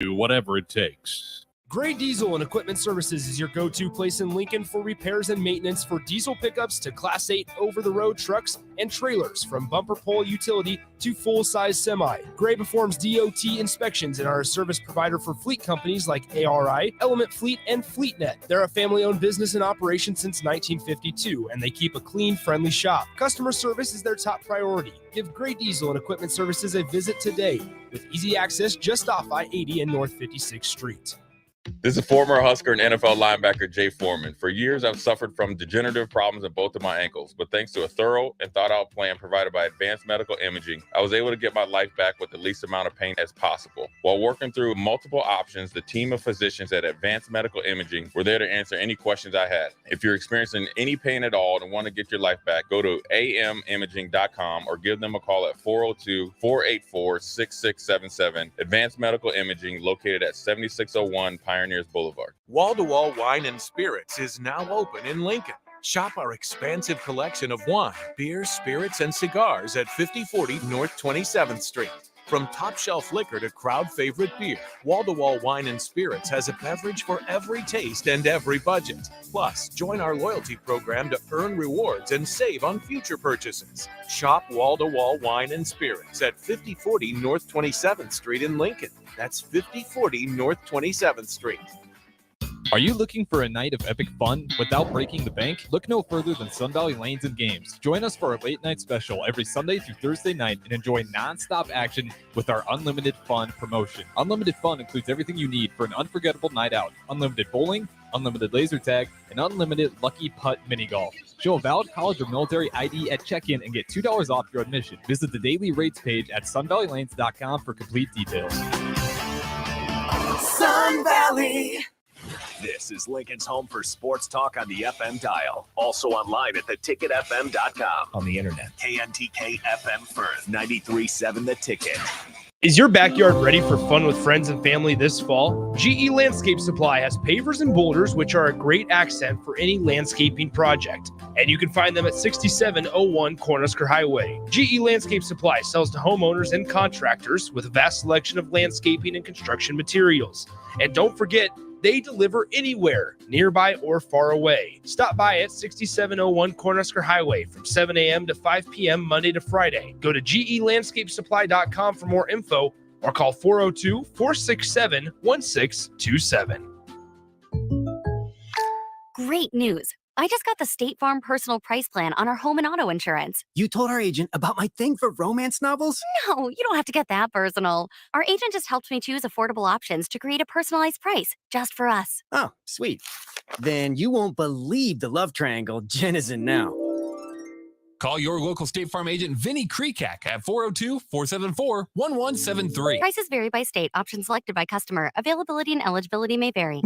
Do whatever it takes. Gray Diesel and Equipment Services is your go-to place in Lincoln for repairs and maintenance for diesel pickups to Class 8 over-the-road trucks and trailers, from bumper pole utility to full-size semi. Gray performs DOT inspections and are a service provider for fleet companies like ARI, Element Fleet, and FleetNet. They're a family-owned business in operation since 1952, and they keep a clean, friendly shop. Customer service is their top priority. Give Gray Diesel and Equipment Services a visit today, with easy access just off I-80 and North 56th Street. This is former Husker and NFL linebacker Jay Foreman. For years, I've suffered from degenerative problems in both of my ankles, but thanks to a thorough and thought-out plan provided by Advanced Medical Imaging, I was able to get my life back with the least amount of pain as possible. While working through multiple options, the team of physicians at Advanced Medical Imaging were there to answer any questions I had. If you're experiencing any pain at all and want to get your life back, go to amimaging.com or give them a call at 402-484-6677. Advanced Medical Imaging, located at 7601 Pioneers Boulevard. Wall-to-Wall Wine and Spirits is now open in Lincoln. Shop our expansive collection of wine, beer, spirits, and cigars at 5040 North 27th Street. From top-shelf liquor to crowd-favorite beer, Wall-to-Wall Wine and Spirits has a beverage for every taste and every budget. Plus, join our loyalty program to earn rewards and save on future purchases. Shop Wall-to-Wall Wine and Spirits at 5040 North 27th Street in Lincoln. That's 5040 North 27th Street. Are you looking for a night of epic fun without breaking the bank? Look no further than Sun Valley Lanes and Games. Join us for our late night special every Sunday through Thursday night and enjoy nonstop action with our Unlimited Fun promotion. Unlimited Fun includes everything you need for an unforgettable night out. Unlimited bowling, unlimited laser tag, and unlimited lucky putt mini golf. Show a valid college or military ID at check-in and get $2 off your admission. Visit the daily rates page at sunvalleylanes.com for complete details. Sun Valley. This is Lincoln's home for sports talk on the FM dial. Also online at theticketfm.com. On the internet, KNTK FM Firth, 93.7 The Ticket. Is your backyard ready for fun with friends and family this fall? GE Landscape Supply has pavers and boulders, which are a great accent for any landscaping project. And you can find them at 6701 Cornhusker Highway. GE Landscape Supply sells to homeowners and contractors with a vast selection of landscaping and construction materials. And don't forget, they deliver anywhere, nearby or far away. Stop by at 6701 Cornhusker Highway from 7 a.m. to 5 p.m. Monday to Friday. Go to gelandscapesupply.com for more info or call 402-467-1627. Great news. I just got the State Farm Personal Price Plan on our home and auto insurance. You told our agent about my thing for romance novels? No, you don't have to get that personal. Our agent just helped me choose affordable options to create a personalized price just for us. Oh, sweet. Then you won't believe the love triangle Jen is in now. Call your local State Farm agent, Vinny Krekak, at 402-474-1173. Prices vary by state. Options selected by customer. Availability and eligibility may vary.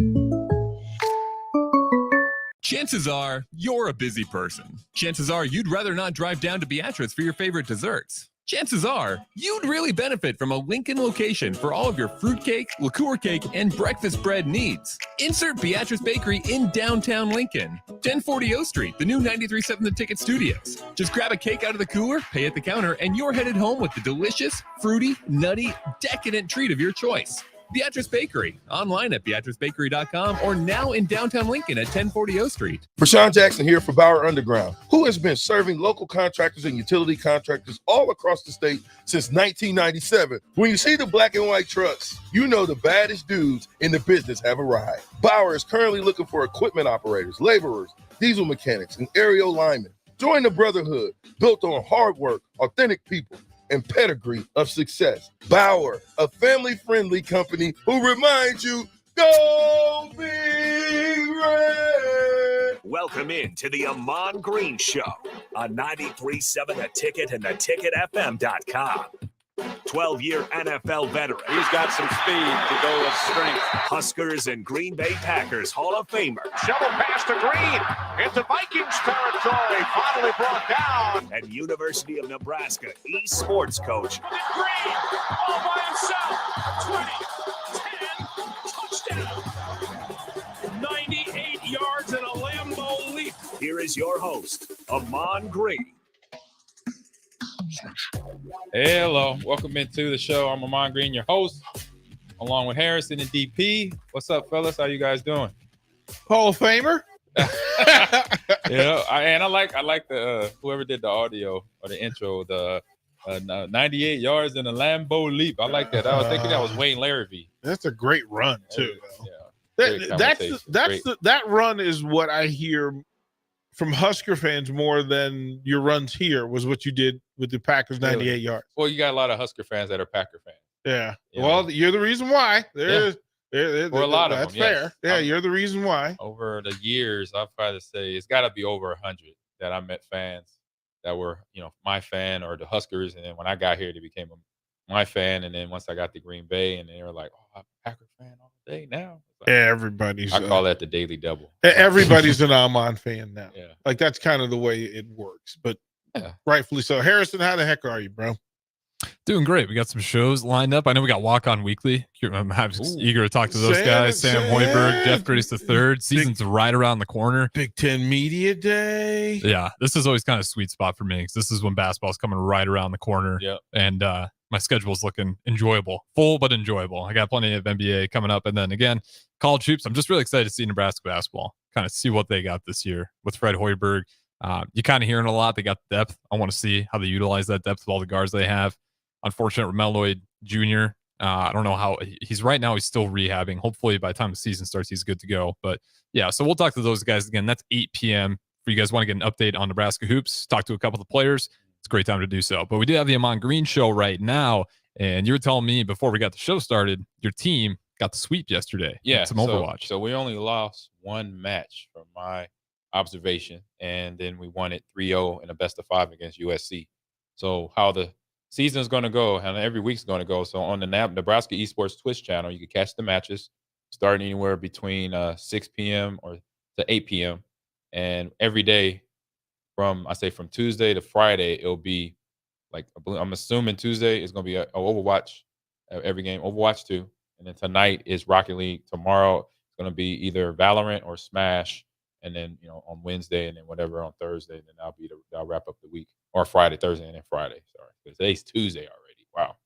Chances are you're a busy person. Chances are you'd rather not drive down to Beatrice for your favorite desserts. Chances are you'd really benefit from a Lincoln location for all of your fruitcake, liqueur cake, and breakfast bread needs. Insert Beatrice Bakery in downtown Lincoln. 1040 O Street, the new 93.7 The Ticket Studios. Just grab a cake out of the cooler, pay at the counter, and you're headed home with the delicious, fruity, nutty, decadent treat of your choice. Beatrice Bakery, online at beatricebakery.com or now in downtown Lincoln at 1040 O Street. Rashawn Jackson here for Bauer Underground, who has been serving local contractors and utility contractors all across the state since 1997. When you see the black and white trucks, you know the baddest dudes in the business have arrived. Bauer is currently looking for equipment operators, laborers, diesel mechanics, and aerial linemen. Join the brotherhood built on hard work, authentic people, and pedigree of success. Bauer, a family-friendly company who reminds you, go Big Red! Welcome in to the Ahman Green Show on 93.7 The Ticket and theticketfm.com. 12-year NFL veteran. He's got some speed to go with strength. Huskers and Green Bay Packers Hall of Famer. Shovel pass to Green into Vikings territory. Finally brought down. And University of Nebraska esports coach. Green all by himself. 20, 10, touchdown. 98 yards and a Lambeau leap. Here is your host, Ahman Green. Hello, welcome into the show. I'm Ahman Green, your host along with Harrison and DP. What's up, fellas? How you guys doing? Hall of Famer. Yeah, I like the whoever did the audio or the intro, the 98 yards in a Lambeau leap. I like that. I was thinking that was Wayne Larrivee. That's a great run too. Yeah, That run is what I hear from Husker fans more than your runs here was what you did with the Packers 98 yards. Well, you got a lot of Husker fans that are Packer fans. Yeah. You Well, know. You're the reason why. For a lot of that's them, yes. fair. Yeah, you're the reason why. Over the years, I'll probably say it's got to be over 100 that I met fans that were, my fan or the Huskers. And then when I got here, they became my fan. And then once I got to Green Bay, and they were like, "Oh, I'm a Packer fan all day now." Like, everybody's. I call that the daily double. Everybody's an Ahman fan now. Yeah. Like that's kind of the way it works. But rightfully so. Harrison, how the heck are you, bro? Doing great. We got some shows lined up. I know we got Walk On Weekly. I'm eager to talk to those guys. Sam Hoiberg, Jeff Grace III. Season's right around the corner. Big Ten Media Day. Yeah, this is always kind of a sweet spot for me because this is when basketball's coming right around the corner. Yep. And my schedule's looking enjoyable. Full, but enjoyable. I got plenty of NBA coming up. And then again, college hoops. I'm just really excited to see Nebraska basketball. Kind of see what they got this year with Fred Hoiberg. You kind of hearing a lot. They got depth. I want to see how they utilize that depth with all the guards they have. Unfortunate Ramel Lloyd Jr. I don't know how he's right now. He's still rehabbing. Hopefully by the time the season starts, he's good to go. But yeah, so we'll talk to those guys again. That's 8 p.m. For you guys want to get an update on Nebraska hoops, talk to a couple of the players. It's a great time to do so. But we do have the Ahman Green show right now. And you were telling me before we got the show started, your team got the sweep yesterday. Yeah. Some Overwatch. So we only lost one match from my observation. And then we won it 3-0 in a best of 5 against USC. So how the season's going to go, and every week's going to go. So on the Nebraska Esports Twitch channel, you can catch the matches starting anywhere between 6 p.m. or to 8 p.m. And every day from Tuesday to Friday, it'll be like, I'm assuming Tuesday is going to be a Overwatch, every game, Overwatch 2. And then tonight is Rocket League. Tomorrow it's going to be either Valorant or Smash. And then, on Wednesday, and then whatever on Thursday, and then I'll wrap up the week. Or Friday, Thursday, and then Friday. Sorry, because today's Tuesday already. Wow.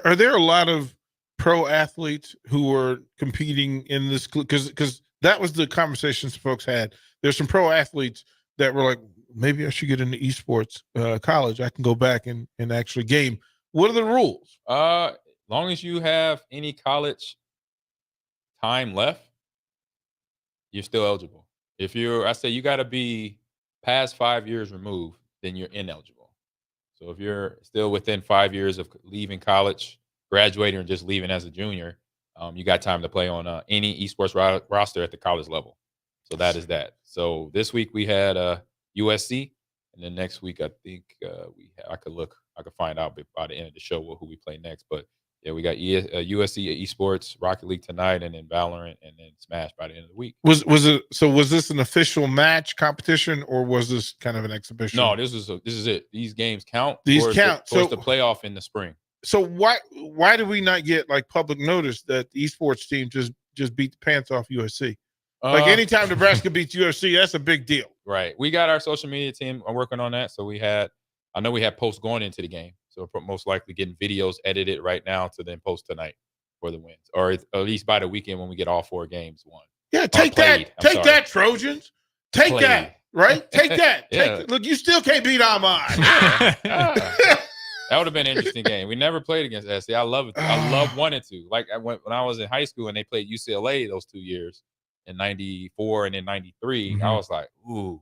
Are there a lot of pro athletes who are competing in this? Because that was the conversations folks had. There's some pro athletes that were like, maybe I should get into esports college. I can go back and actually game. What are the rules? Long as you have any college time left, you're still eligible. I say you got to be past 5 years removed, then you're ineligible. So if you're still within 5 years of leaving college, graduating, or just leaving as a junior, you got time to play on any esports roster at the college level. So that is that. So this week we had USC, and then next week I think I could find out by the end of the show who we play next. But yeah, we got USC Esports, Rocket League tonight, and then Valorant, and then Smash by the end of the week. Was this an official match competition, or was this kind of an exhibition? No, this is it. These games count. These count. So the playoff in the spring. So why do we not get like public notice that the esports team just beat the pants off USC? Like anytime Nebraska beats USC, that's a big deal. Right. We got our social media team working on that. So I know we had posts going into the game. So we're most likely getting videos edited right now to then post tonight for the wins, or at least by the weekend when we get all 4 games won. Yeah, take that, Trojans. Take that, right? Take that. Yeah. Look, you still can't beat Ahman. That would have been an interesting game. We never played against SC. I love it. I love 1 and 2. Like when I was in high school and they played UCLA those 2 years in 94 and in 93, I was like, ooh,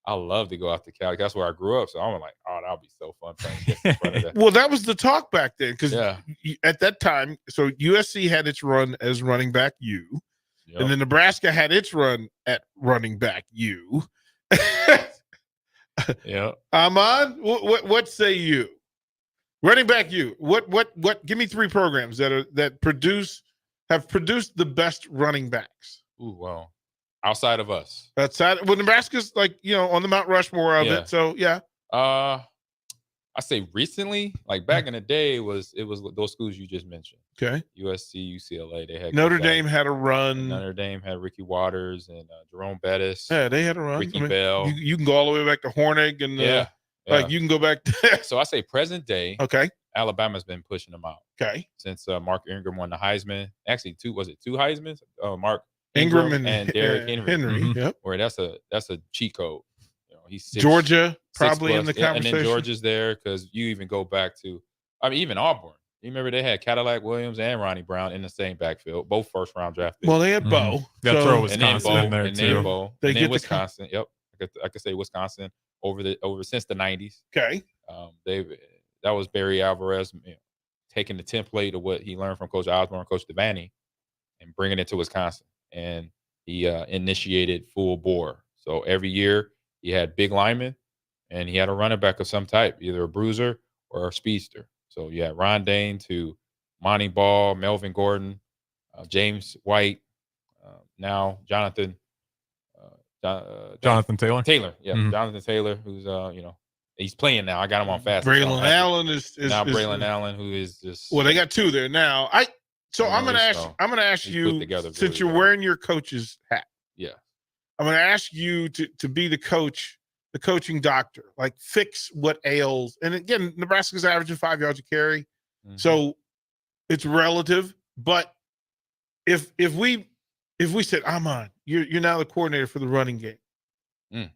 I love to go out to Cali. That's where I grew up. So I'm like, oh, that'll be so fun playing in front of that. Well, that was the talk back then, because at that time, so USC had its run as running back U, and then Nebraska had its run at running back U. Yeah. Ahman, what say you? Running back U. What? Give me 3 programs that have produced the best running backs. Ooh, well. Outside of us. Nebraska's like, on the Mount Rushmore of it. So yeah. I say recently, like back in the day, it was those schools you just mentioned. Okay. USC, UCLA. They had Notre Dame had a run. Notre Dame had Ricky Waters and Jerome Bettis. Yeah, they had a run. Ricky Bell. You can go all the way back to Hornig and yeah. Like you can go back to So I say present day. Okay. Alabama's been pushing him out. Okay. Since Mark Ingram won the Heisman. Actually, two Heismans? Mark Ingram and Derrick Henry. Yep. Where that's a cheat code. He's Georgia probably in the and conversation. then Georgia's there because you even go back to, even Auburn. You remember they had Cadillac Williams and Ronnie Brown in the same backfield, both first-round draft picks. Well, they had Bo. Got to throw Wisconsin in there too. Bo. They And then get Wisconsin. Yep, I could say Wisconsin over since the 90s. Okay. That was Barry Alvarez taking the template of what he learned from Coach Osborne, Coach Devaney, and bringing it to Wisconsin. And he initiated full bore. So every year he had big linemen, and he had a running back of some type, either a bruiser or a speedster. So you had Ron Dane to Monty Ball, Melvin Gordon, James White, now Jonathan Taylor. Yeah, Jonathan Taylor, who's he's playing now. I got him on fast. Braylon Allen is now Braylon Allen, who is just well, they got two there now. I'm gonna ask you, since you're wearing your coach's hat. Yeah. I'm gonna ask you to be the coaching doctor, like fix what ails. And again, Nebraska's averaging 5 yards a carry. Mm-hmm. So it's relative. But if we said, Ahman, you're now the coordinator for the running game. I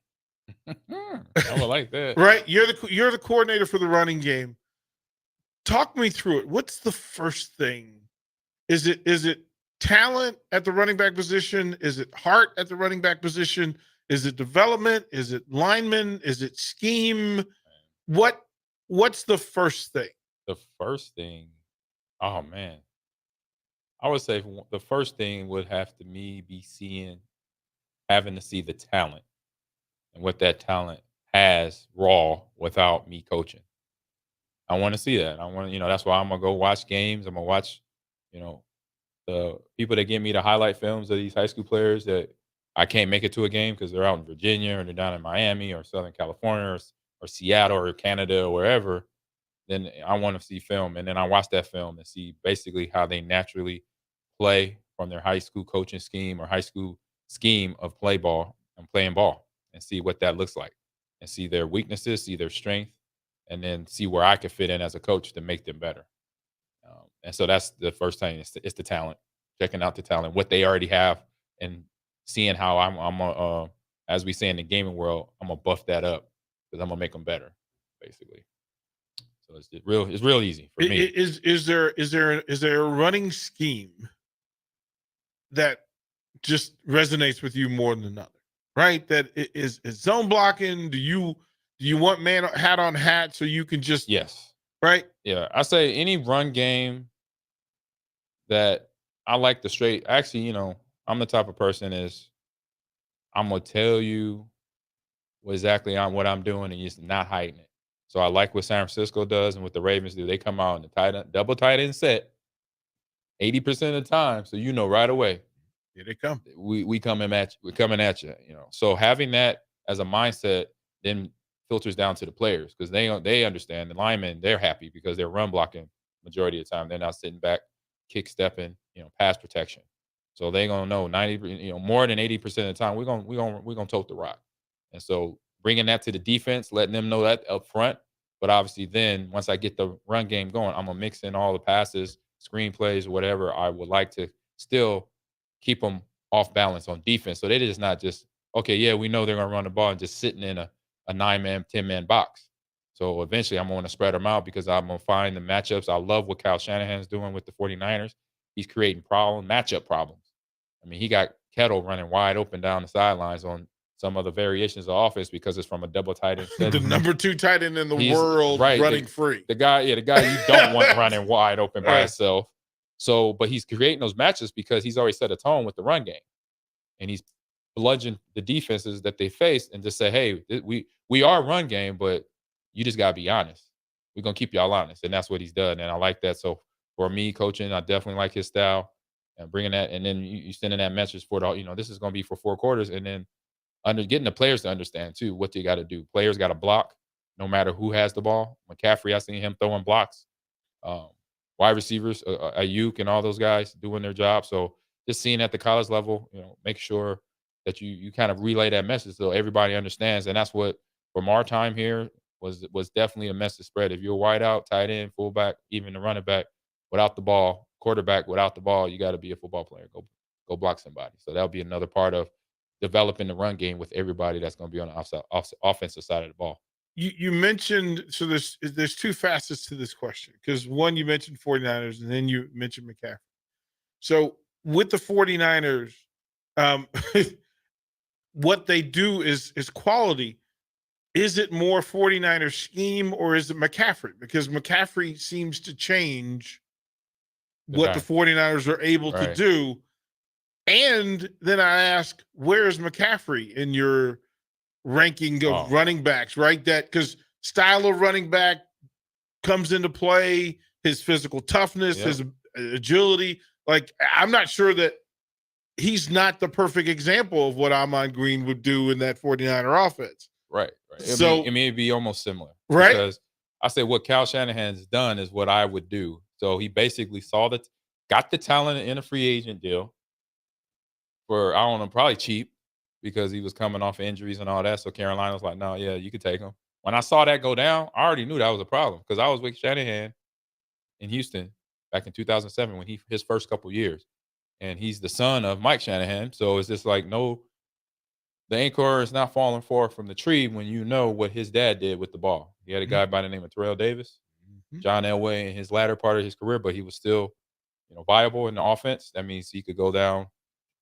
would like that. Right? You're the coordinator for the running game. Talk me through it. What's the first thing? Is it talent at the running back position? Is it heart at the running back position? Is it development? Is it lineman? Is it scheme? What's the first thing? The first thing, oh man, I would say the first thing would have to be having to see the talent and what that talent has raw without me coaching. I want to see that. I want to, that's why I'm gonna go watch games. I'm gonna watch, the people that give me the highlight films of these high school players that I can't make it to a game because they're out in Virginia or they're down in Miami or Southern California or Seattle or Canada or wherever. Then I want to see film, and then I watch that film and see basically how they naturally play from their high school coaching scheme or high school scheme of play ball and playing ball, and see what that looks like, and see their weaknesses, see their strength, and then see where I could fit in as a coach to make them better. And so that's the first thing. It's the talent, checking out the talent, what they already have, and seeing how I'm as we say in the gaming world, I'm gonna buff that up because I'm gonna make them better, basically. So it's real easy for me. Is there a running scheme that just resonates with you more than another? Right? That is zone blocking. Do you want man hat on hat so you can just yes. Right? Yeah. I say any run game that I like the straight. Actually, I'm the type of person I'm gonna tell you exactly what I'm doing and just not hiding it. So I like what San Francisco does and what the Ravens do. They come out in the double tight end set 80% of the time, so right away. Here they come. We're coming at you. So having that as a mindset then filters down to the players because they understand the linemen. They're happy because they're run blocking majority of the time. They're not sitting back, kick stepping, pass protection. So they're gonna know 90, more than 80% of the time we're gonna tote the rock. And so bringing that to the defense, letting them know that up front. But obviously, then once I get the run game going, I'm gonna mix in all the passes, screen plays, whatever. I would like to still keep them off balance on defense, so they just not just okay. Yeah, we know they're gonna run the ball and just sitting in a 9-man, 10-man box. So eventually, I'm gonna spread them out because I'm gonna find the matchups. I love what Kyle Shanahan's doing with the 49ers. He's creating matchup problems. I mean, he got Kettle running wide open down the sidelines on some of the variations of offense because it's from a double tight end. The number 2 tight end in the world running free. The guy you don't want running wide open by himself. So, but he's creating those matches because he's already set a tone with the run game. And he's bludgeoned the defenses that they face and just say, hey, we are run game, but you just got to be honest. We're going to keep y'all honest. And that's what he's done. And I like that. So for me, coaching, I definitely like his style and bringing that. And then you sending that message for this is going to be for 4 quarters. And then getting the players to understand, too, what they got to do. Players got to block no matter who has the ball. McCaffrey, I seen him throwing blocks. Wide receivers, Ayuk and all those guys doing their job. So just seeing at the college level, make sure that you kind of relay that message so everybody understands. And that's what, from our time here, was definitely a message spread. If you're wide out, tight end, fullback, even the running back without the ball, quarterback without the ball, you got to be a football player. Go block somebody. So that'll be another part of developing the run game with everybody that's going to be on the offensive side of the ball. You mentioned, so there's two facets to this question, because one, you mentioned 49ers and then you mentioned McCaffrey. So with the 49ers, what they do is quality. Is it more 49er scheme or is it McCaffrey? Because McCaffrey seems to change what the 49ers are able to do. And then I ask, where's McCaffrey in your ranking of running backs, right? That because style of running back comes into play, his physical toughness, his agility. Like, I'm not sure that he's not the perfect example of what Ahman Green would do in that 49er offense. Right. So it may be almost similar. Right. Because I say what Kyle Shanahan's done is what I would do. So he basically got the talent in a free agent deal for, I don't know, probably cheap because he was coming off injuries and all that. So Carolina was like, no, yeah, you could take him. When I saw that go down, I already knew that was a problem because I was with Shanahan in Houston back in 2007 when his first couple years. And he's the son of Mike Shanahan. So it's just like, no, the anchor is not falling far from the tree when you know what his dad did with the ball. He had a guy by the name of Terrell Davis, John Elway in his latter part of his career, but he was still, viable in the offense. That means he could go down,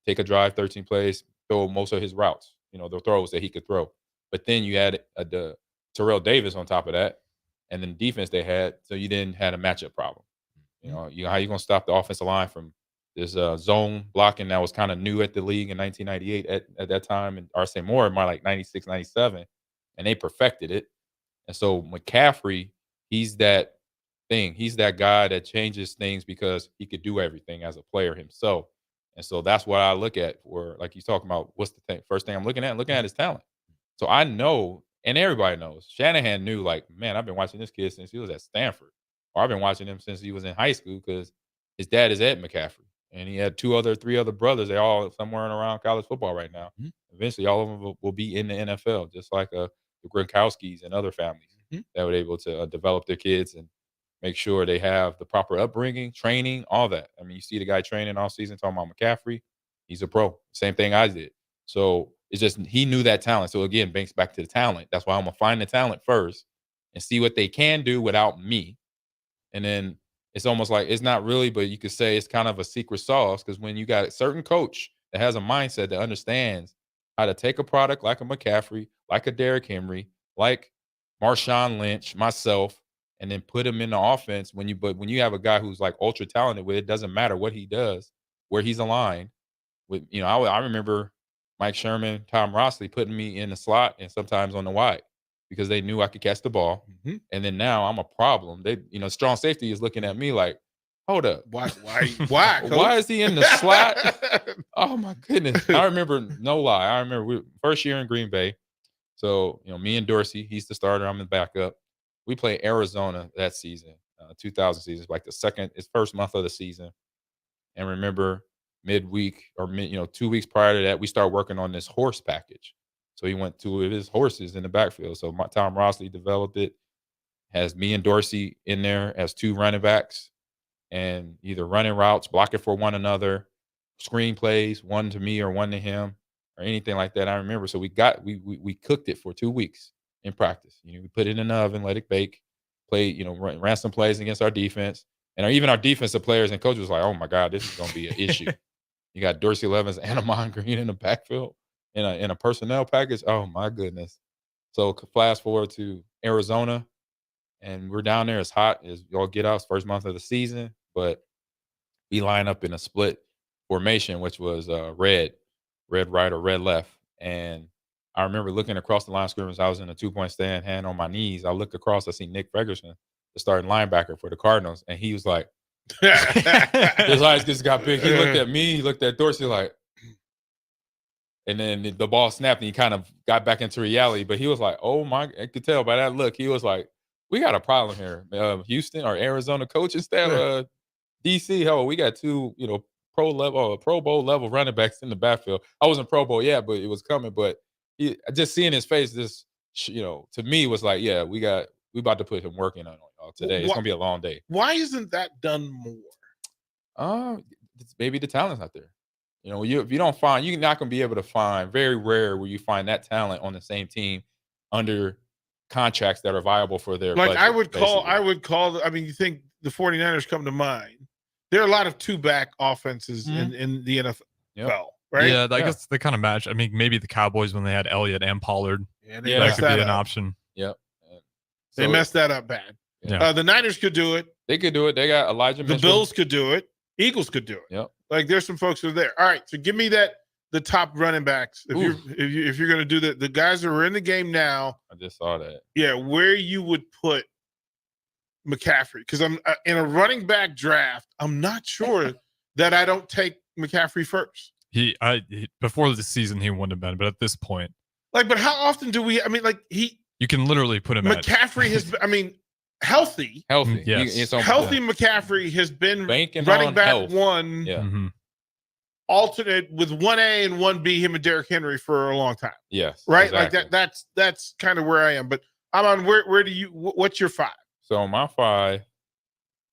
take a drive, 13 plays, throw most of his routes, the throws that he could throw. But then you add the Terrell Davis on top of that, and then the defense they had, so you didn't have a matchup problem. How you going to stop the offensive line from this zone blocking that was kind of new at the league in 1998 at that time, and Arsene Moore in like 96, 97, and they perfected it. And so McCaffrey, he's that thing. He's that guy that changes things because he could do everything as a player himself. And so that's what I look at for, like you're talking about, what's the first thing I'm looking at? I'm looking at his talent. So I know, and everybody knows, Shanahan knew, like, man, I've been watching this kid since he was at Stanford. Or I've been watching him since he was in high school because his dad is Ed McCaffrey. And he had three other brothers. They're all somewhere around college football right now. Eventually, all of them will be in the NFL, just like the Gronkowskis and other families that were able to develop their kids and make sure they have the proper upbringing, training, all that. I mean, you see the guy training all season talking about McCaffrey. He's a pro. Same thing I did. So it's just he knew that talent. So again, banks back to the talent. That's why I'm going to find the talent first and see what they can do without me. And then it's almost like it's not really, but you could say it's kind of a secret sauce because when you got a certain coach that has a mindset that understands how to take a product like a McCaffrey, like a Derrick Henry, like Marshawn Lynch, myself, and then put him in the offense. When you have a guy who's like ultra talented with it, doesn't matter what he does, where he's aligned. With I remember Mike Sherman, Tom Rossley putting me in the slot and sometimes on the wide because they knew I could catch the ball. And then now I'm a problem. They, strong safety is looking at me like, hold up. Why? Why is he in the slot? Oh my goodness. I remember, no lie. I remember first year in Green Bay. So, me and Dorsey, he's the starter. I'm the backup. We played Arizona that season, 2000 season, like his first month of the season. And remember midweek or 2 weeks prior to that, we started working on this horse package. So he went two of his horses in the backfield. So Tom Rossley developed it, has me and Dorsey in there as two running backs and either running routes, blocking for one another, screen plays, one to me or one to him or anything like that. I remember. So we cooked it for 2 weeks in practice. We put it in the oven, let it bake, played, ran some plays against our defense. And even our defensive players and coaches was like, oh my God, this is going to be an issue. You got Dorsey Levens and Ahman Green in the backfield in a personnel package. Oh my goodness. So fast forward to Arizona and we're down there. It's hot as y'all get out. First month of the season, but we line up in a split formation, which was red right or red left. And I remember looking across the line of scrimmage. I was in a 2-point stand, hand on my knees. I looked across. I see Nick Ferguson, the starting linebacker for the Cardinals, and he was like, his eyes just got big. He looked at me. He looked at Dorsey like, and then the ball snapped, and he kind of got back into reality. But he was like, "Oh my!" I could tell by that look. He was like, "We got a problem here, Houston or Arizona coaching staff, DC. Hell, we got two, Pro Bowl level running backs in the backfield. I wasn't Pro Bowl yet, but it was coming. But just seeing his face, this to me was like, yeah, we about to put him working on y'all today. It's gonna be a long day. Why isn't that done more? Maybe the talent's not there. If you don't find, you're not gonna be able to find. Very rare where you find that talent on the same team under contracts that are viable for their Like budget, I would call. basically. I mean, you think the 49ers come to mind? There are a lot of two-back offenses in the NFL, right? Yeah, I guess they kind of match. I mean, maybe the Cowboys when they had Elliott and Pollard. Yeah, that could be an option. Yep. They messed that up bad. Yeah. The Niners could do it. They could do it. They got Elijah Mitchell. The Bills could do it. Eagles could do it. Yep. Like there's some folks who are there. All right, so give me the top running backs. If you're going to do the guys that are in the game now. I just saw that. Yeah, where you would put McCaffrey, because I'm in a running back draft. I'm not sure that I don't take McCaffrey first. He before the season he wouldn't have been, but at this point, but how often do we? I mean, you can literally put him. McCaffrey has. I mean, healthy. Yes. Healthy McCaffrey has been banking running back health. one. Yeah. Mm-hmm. Alternate with 1A and 1B, him and Derrick Henry for a long time. Yes. Right. Exactly. Like that's kind of where I am. But I'm on where do you? What's your 5? So my 5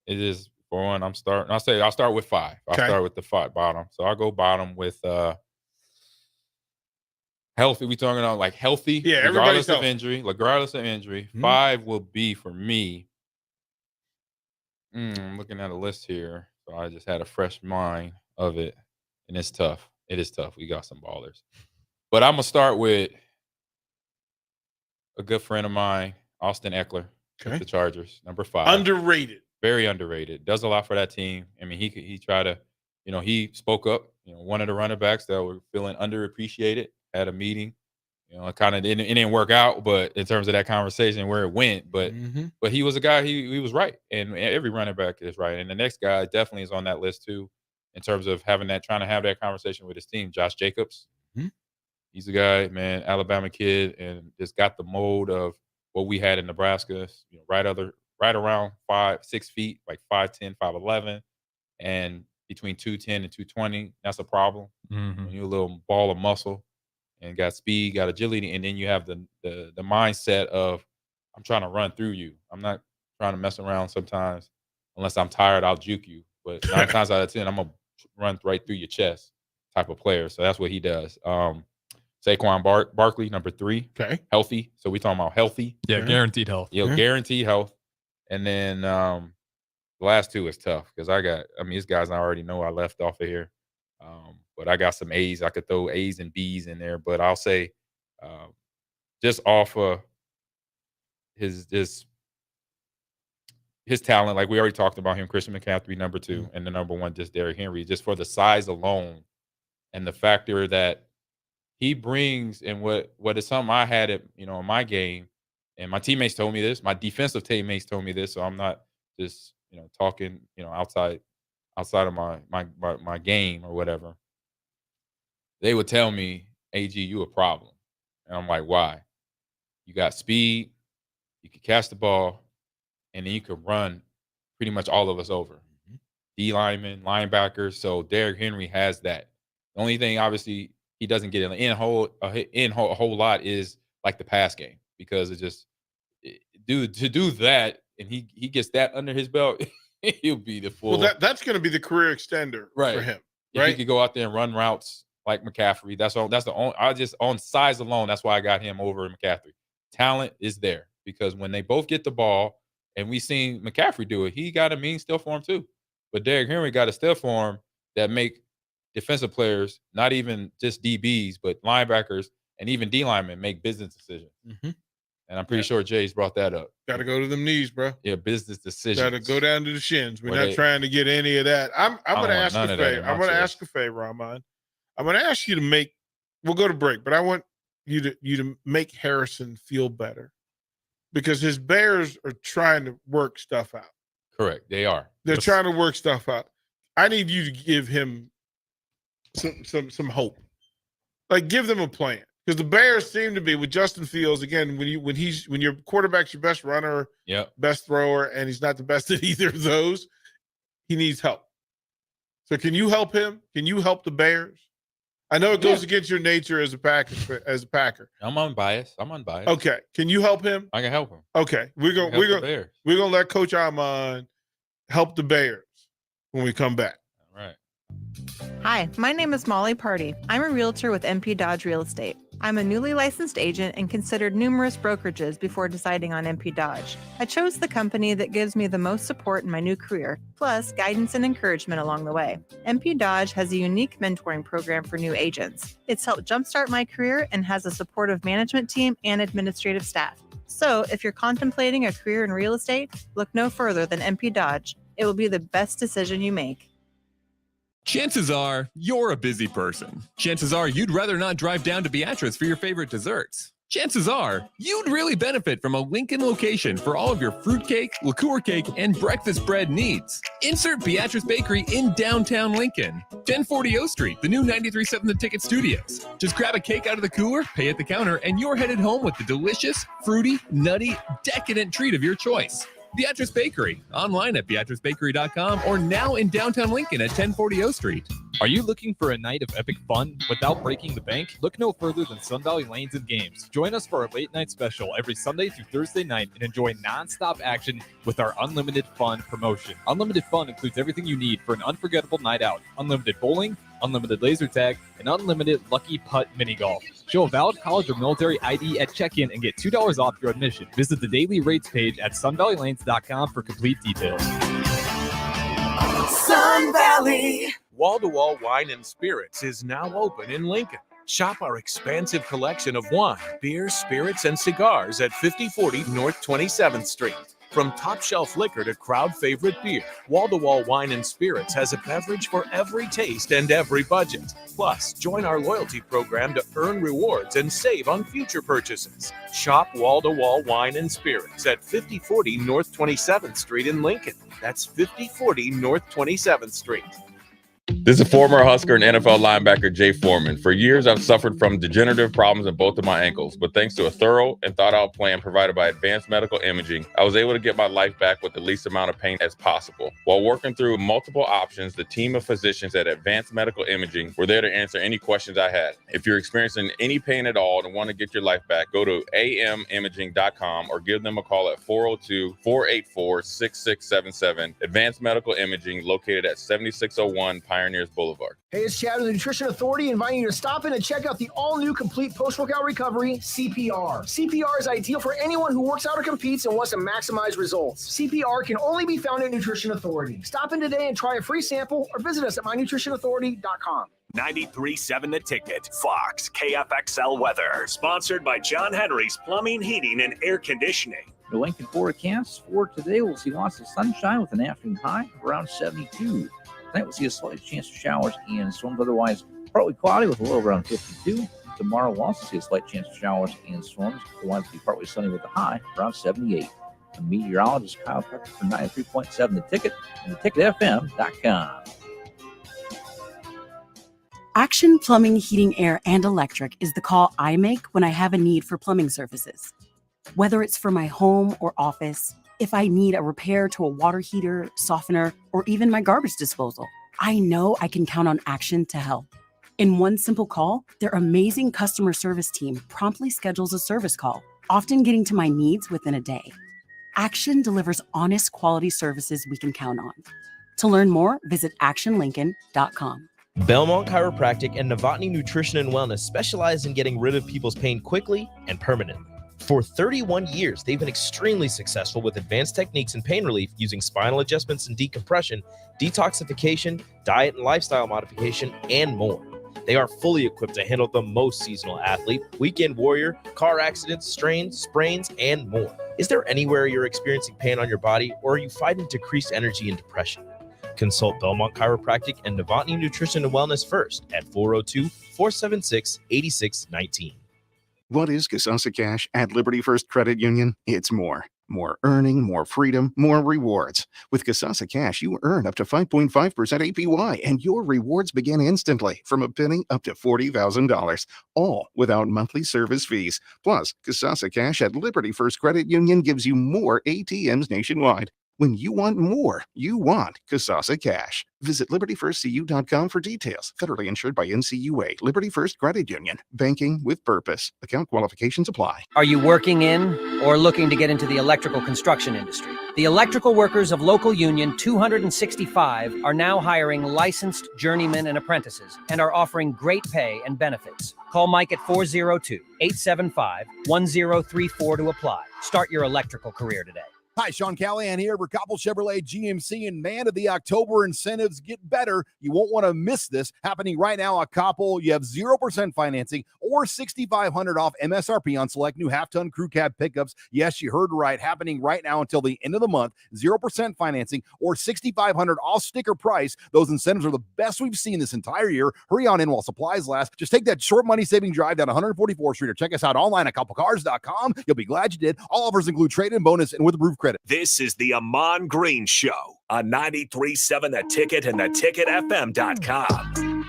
is for one. I'll start with 5. I'll start with the 5 bottom. So I'll go bottom with healthy. We talking about like healthy, regardless of injury. Regardless of injury, 5 will be for me. I'm looking at a list here, so I just had a fresh mind of it, and it's tough. It is tough. We got some ballers, but I'm gonna start with a good friend of mine, Austin Eckler. Okay. The Chargers, number 5. Underrated. Very underrated. Does a lot for that team. I mean, he tried to, he spoke up. One of the running backs that were feeling underappreciated had a meeting. It kind of it didn't work out, but in terms of that conversation where it went, but he was a guy. He was right, and every running back is right. And the next guy definitely is on that list too, in terms of trying to have that conversation with his team. Josh Jacobs. He's a guy, man, Alabama kid, and just got the mold of what we had in Nebraska, right around 5'6" feet, like 5'10", 5'11", and between 210 and 220. That's a problem. When you're a little ball of muscle and got speed, got agility, and then you have the mindset of I'm trying to run through you. I'm not trying to mess around sometimes. Unless I'm tired, I'll juke you. But 9 times out of 10, I'm gonna run right through your chest type of player. So that's what he does. Saquon Barkley, number 3. Okay. Healthy. So we talking about healthy. Yeah, guaranteed health. Guaranteed health. And then the last 2 is tough because these guys I already know I left off of here. But I got some A's. I could throw A's and B's in there. But I'll say just off of his talent, like we already talked about him, Christian McCaffrey, number 2, and the number 1, just Derrick Henry, just for the size alone and the factor that he brings, and what is something I had in my game, and my teammates told me this, my defensive teammates told me this, so I'm not just talking outside of my game or whatever. They would tell me, AG, you a problem, and I'm like, why? You got speed, you can catch the ball, and then you can run pretty much all of us over. D linemen, linebackers. So Derrick Henry has that. The only thing, obviously, he doesn't get in a whole lot is like the pass game, because it just to do that, and he gets that under his belt, he'll be the full. Well, that's going to be the career extender for him. If he could go out there and run routes like McCaffrey, that's the only. I just on size alone, that's why I got him over McCaffrey. Talent is there because when they both get the ball, and we seen McCaffrey do it, he got a mean still form too. But Derrick Henry got a still form that make defensive players, not even just DBs, but linebackers and even D linemen, make business decisions. And I'm pretty sure Jay's brought that up. Got to go to them knees, bro. Yeah, business decisions. Got to go down to the shins. We're not trying to get any of that. I'm going to ask a favor. I'm going to ask a favor, Ahman. I'm going to ask you to make. We'll go to break, but I want you to make Harrison feel better, because his Bears are trying to work stuff out. Correct, they are. They're trying to work stuff out. I need you to give him some hope. Like, give them a plan. Because the Bears seem to be, with Justin Fields, again, when your quarterback's your best runner, best thrower, and he's not the best at either of those, he needs help. So can you help him? Can you help the Bears? I know it goes against your nature as a Packer. I'm unbiased. Okay. Can you help him? I can help him. Okay. We're gonna let Coach Ahman help the Bears when we come back. All right. Hi, my name is Molly Party. I'm a realtor with MP Dodge Real Estate. I'm a newly licensed agent and considered numerous brokerages before deciding on MP Dodge. I chose the company that gives me the most support in my new career, plus guidance and encouragement along the way. MP Dodge has a unique mentoring program for new agents. It's helped jumpstart my career and has a supportive management team and administrative staff. So if you're contemplating a career in real estate, look no further than MP Dodge. It will be the best decision you make. Chances are you're a busy person. Chances are you'd rather not drive down to Beatrice for your favorite desserts. Chances are you'd really benefit from a Lincoln location for all of your fruitcake, liqueur cake, and breakfast bread needs. Insert Beatrice Bakery in downtown Lincoln, 1040 O Street, the new 93.7 The Ticket Studios. Just grab a cake out of the cooler, pay at the counter, and you're headed home with the delicious, fruity, nutty, decadent treat of your choice. Beatrice Bakery, online at beatricebakery.com or now in downtown Lincoln at 1040 O Street. Are you looking for a night of epic fun without breaking the bank? Look no further than Sun Valley Lanes and Games. Join us for our late night special every Sunday through Thursday night and enjoy nonstop action with our Unlimited Fun promotion. Unlimited Fun includes everything you need for an unforgettable night out. Unlimited bowling, unlimited laser tag, and unlimited lucky putt mini golf. Show a valid college or military ID at check-in and get $2 off your admission. Visit the daily rates page at sunvalleylanes.com for complete details. Sun Valley. Wall-to-Wall Wine and Spirits is now open in Lincoln. Shop our expansive collection of wine, beer, spirits, and cigars at 5040 North 27th Street. From top shelf liquor to crowd favorite beer, Wall-to-Wall Wine and Spirits has a beverage for every taste and every budget. Plus, join our loyalty program to earn rewards and save on future purchases. Shop Wall-to-Wall Wine and Spirits at 5040 North 27th Street in Lincoln. That's 5040 North 27th Street. This is former Husker and NFL linebacker Jay Foreman. For years, I've suffered from degenerative problems in both of my ankles, but thanks to a thorough and thought-out plan provided by Advanced Medical Imaging, I was able to get my life back with the least amount of pain as possible. While working through multiple options, the team of physicians at Advanced Medical Imaging were there to answer any questions I had. If you're experiencing any pain at all and want to get your life back, go to amimaging.com or give them a call at 402-484-6677. Advanced Medical Imaging, located at 7601 Pioneers Boulevard. Hey, it's Chad with the Nutrition Authority, inviting you to stop in and check out the all-new complete post-workout recovery, CPR. CPR is ideal for anyone who works out or competes and wants to maximize results. CPR can only be found at Nutrition Authority. Stop in today and try a free sample or visit us at mynutritionauthority.com. 93.7 The Ticket, Fox, KFXL weather. Sponsored by John Henry's Plumbing, Heating, and Air Conditioning. The Lincoln forecast for today, we'll see lots of sunshine with an afternoon high of around 72. Tonight we'll see a slight chance of showers and storms, otherwise partly cloudy with a low around 52. Tomorrow we'll also see a slight chance of showers and storms, otherwise it'll be partly sunny with a high around 78. The meteorologist Kyle Tucker for 93.7 The Ticket and theticketfm.com. Action Plumbing, Heating, Air, and Electric is the call I make when I have a need for plumbing services. Whether it's for my home or office, if I need a repair to a water heater, softener, or even my garbage disposal, I know I can count on Action to help. In one simple call, their amazing customer service team promptly schedules a service call, often getting to my needs within a day. Action delivers honest quality services we can count on. To learn more, visit actionlincoln.com. Belmont Chiropractic and Novotny Nutrition and Wellness specialize in getting rid of people's pain quickly and permanently. For 31 years, they've been extremely successful with advanced techniques in pain relief using spinal adjustments and decompression, detoxification, diet and lifestyle modification, and more. They are fully equipped to handle the most seasonal athlete, weekend warrior, car accidents, strains, sprains, and more. Is there anywhere you're experiencing pain on your body, or are you fighting decreased energy and depression? Consult Belmont Chiropractic and Novotny Nutrition and Wellness first at 402-476-8619. What is Kasasa Cash at Liberty First Credit Union? It's more. More earning, more freedom, more rewards. With Kasasa Cash, you earn up to 5.5% APY, and your rewards begin instantly from a penny up to $40,000, all without monthly service fees. Plus, Kasasa Cash at Liberty First Credit Union gives you more ATMs nationwide. When you want more, you want Kasasa Cash. Visit libertyfirstcu.com for details. Federally insured by NCUA. Liberty First Credit Union. Banking with purpose. Account qualifications apply. Are you working in or looking to get into the electrical construction industry? The electrical workers of Local Union 265 are now hiring licensed journeymen and apprentices and are offering great pay and benefits. Call Mike at 402-875-1034 to apply. Start your electrical career today. Hi, Sean Callahan here for Coppel Chevrolet GMC, and man, of the October incentives get better. You won't want to miss this. Happening right now at Coppel, you have 0% financing or $6,500 off MSRP on select new half-ton crew cab pickups. Yes, you heard right. Happening right now until the end of the month. 0% financing or $6,500 off sticker price. Those incentives are the best we've seen this entire year. Hurry on in while supplies last. Just take that short money-saving drive down 144th Street or check us out online at coppelcars.com. You'll be glad you did. All offers include trade-in bonus and with approved credit. This is the Ahman Green Show on 93.7 The Ticket and theticketfm.com.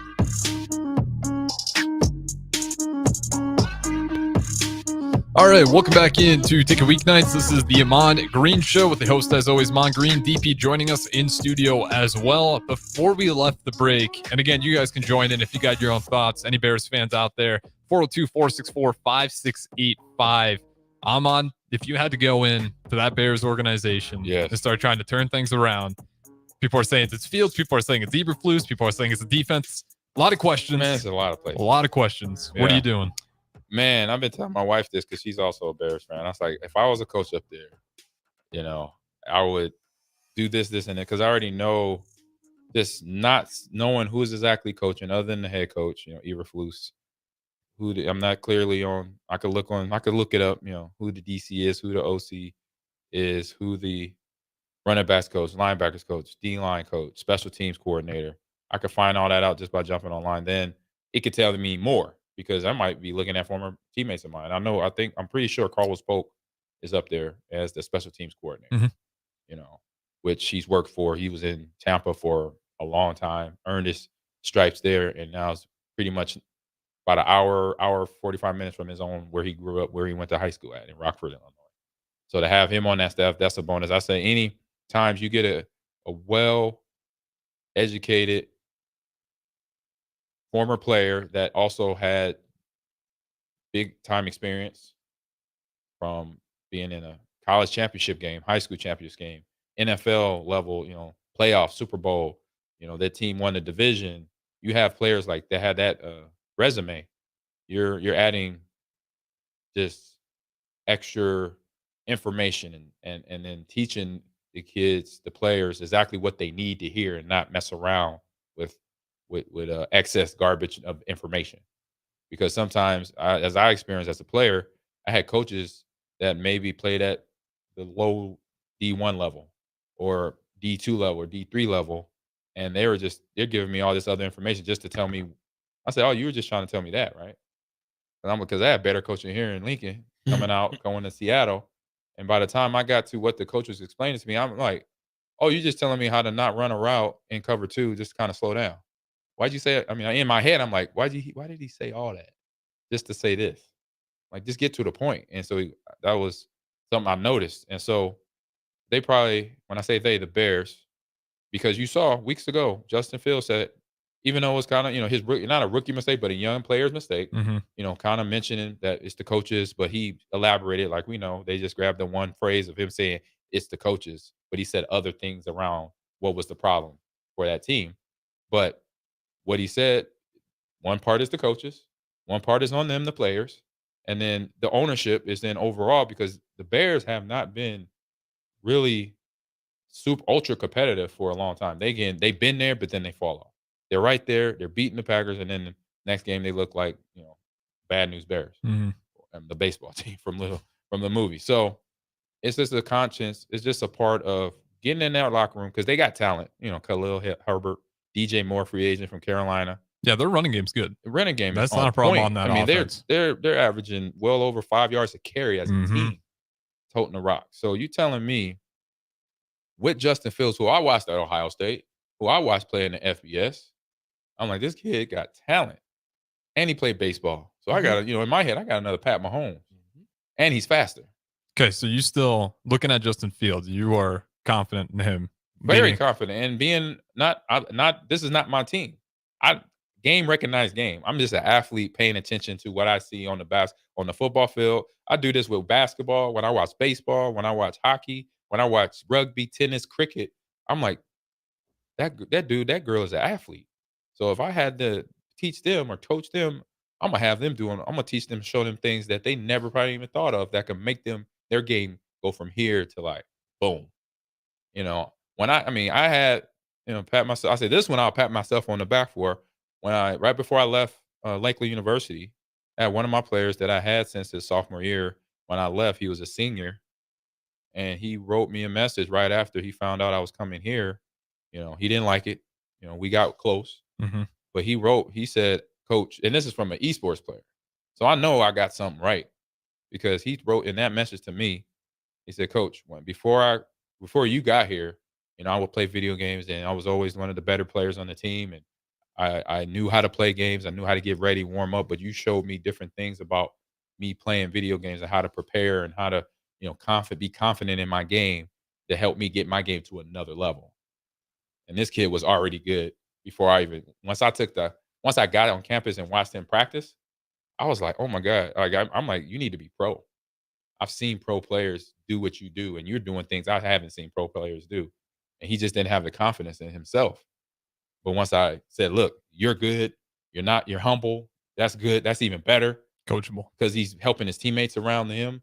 All right, welcome back into Ticket Weeknights. This is the Ahman Green Show with the host, as always, Ahman Green. DP joining us in studio as well. Before we left the break, and again, you guys can join in if you got your own thoughts. Any Bears fans out there, 402-464-5685. Ahman, if you had to go in to that Bears organization and start trying to turn things around, people are saying it's Fields, people are saying it's Eberflus, people are saying it's the defense. A lot of questions. Man, it's a lot of places. A lot of questions. Yeah. What are you doing? Man, I've been telling my wife this because she's also a Bears fan. I was like, if I was a coach up there, you know, I would do this, and that, because I already know just not knowing who's exactly coaching other than the head coach, you know, Eberflus. I'm not clearly on. I could look it up, you know, who the DC is, who the OC is, who the running backs coach, linebackers coach, D-line coach, special teams coordinator. I could find all that out just by jumping online. Then it could tell me more because I might be looking at former teammates of mine. I'm pretty sure Carlos Polk is up there as the special teams coordinator, you know, which he's worked for. He was in Tampa for a long time, earned his stripes there, and now is pretty much about an hour, 45 minutes from his own where he grew up, where he went to high school at in Rockford, Illinois. So to have him on that staff, that's a bonus. I say any times you get a well-educated former player that also had big-time experience from being in a college championship game, high school championship game, NFL level, you know, playoff, Super Bowl, you know, that team won the division. You have players like that had that resume. You're adding just extra information and then teaching the kids, the players, exactly what they need to hear and not mess around with excess garbage of information. Because sometimes, as I experienced as a player, I had coaches that maybe played at the low D1 level or D2 level or D3 level, and they're giving me all this other information just to tell me. I said, "Oh, you were just trying to tell me that, right?" Because I had better coaching here in Lincoln coming out, going to Seattle. And by the time I got to what the coach was explaining to me, I'm like, "Oh, you're just telling me how to not run a route in cover 2, just kind of slow down." Why'd you say it? I mean, in my head, I'm like, why did he say all that just to say this? Like, just get to the point. And so that was something I noticed. And so they probably, when I say they, the Bears, because you saw weeks ago, Justin Fields said, even though it was kind of, you know, his not a rookie mistake, but a young player's mistake, you know, kind of mentioning that it's the coaches, but he elaborated, like we know, they just grabbed the one phrase of him saying it's the coaches, but he said other things around what was the problem for that team. But what he said, one part is the coaches, one part is on them, the players, and then the ownership is then overall, because the Bears have not been really super ultra competitive for a long time. They've been there, but then they fall off. They're right there. They're beating the Packers, and then the next game they look like, you know, Bad News Bears, the baseball team from the movie. So it's just a conscience. It's just a part of getting in that locker room because they got talent. You know, Khalil Herbert, DJ Moore, free agent from Carolina. Yeah, their running game's good. The running game that's is not on a problem point. on that. I mean, offense. they're averaging well over 5 yards to carry as a team, toting the rock. So you telling me with Justin Fields, who I watched at Ohio State, who I watched play in the FBS, I'm like, this kid got talent, and he played baseball. So I got, you know, in my head, I got another Pat Mahomes, and he's faster. Okay, so you still looking at Justin Fields? You are confident in him. Very confident, and being not this is not my team. I game recognized game. I'm just an athlete paying attention to what I see on the football field. I do this with basketball, when I watch baseball, when I watch hockey, when I watch rugby, tennis, cricket. I'm like, that girl is an athlete. So if I had to teach them or coach them, I'm gonna have them do them. I'm gonna teach them, show them things that they never probably even thought of that can make their game go from here to like boom. When I had, pat myself. I said this one I'll pat myself on the back for. Right before I left Lakeland University, I had one of my players that I had since his sophomore year. When I left, he was a senior, and he wrote me a message right after he found out I was coming here. He didn't like it. We got close, Mhm. but he said, "Coach," and this is from an esports player, so I know I got something right because he wrote in that message to me. He said, "Coach, before you got here, I would play video games, and I was always one of the better players on the team, and I knew how to play games. I knew how to get ready, warm up, but you showed me different things about me playing video games and how to prepare and how to, be confident in my game to help me get my game to another level." And this kid was already good before once I got on campus and watched him practice, I was like, "Oh my God." Like, I'm like, "You need to be pro." I've seen pro players do what you do, and you're doing things I haven't seen pro players do. And he just didn't have the confidence in himself. But once I said, "Look, you're good. You're humble. That's good. That's even better." Coachable. Because he's helping his teammates around him,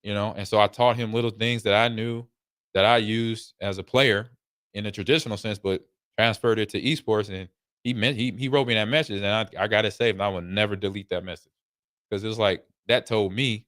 And so I taught him little things that I knew that I used as a player in a traditional sense, but transferred it to esports. And he wrote me that message, and I got it saved, and I will never delete that message because it was like that told me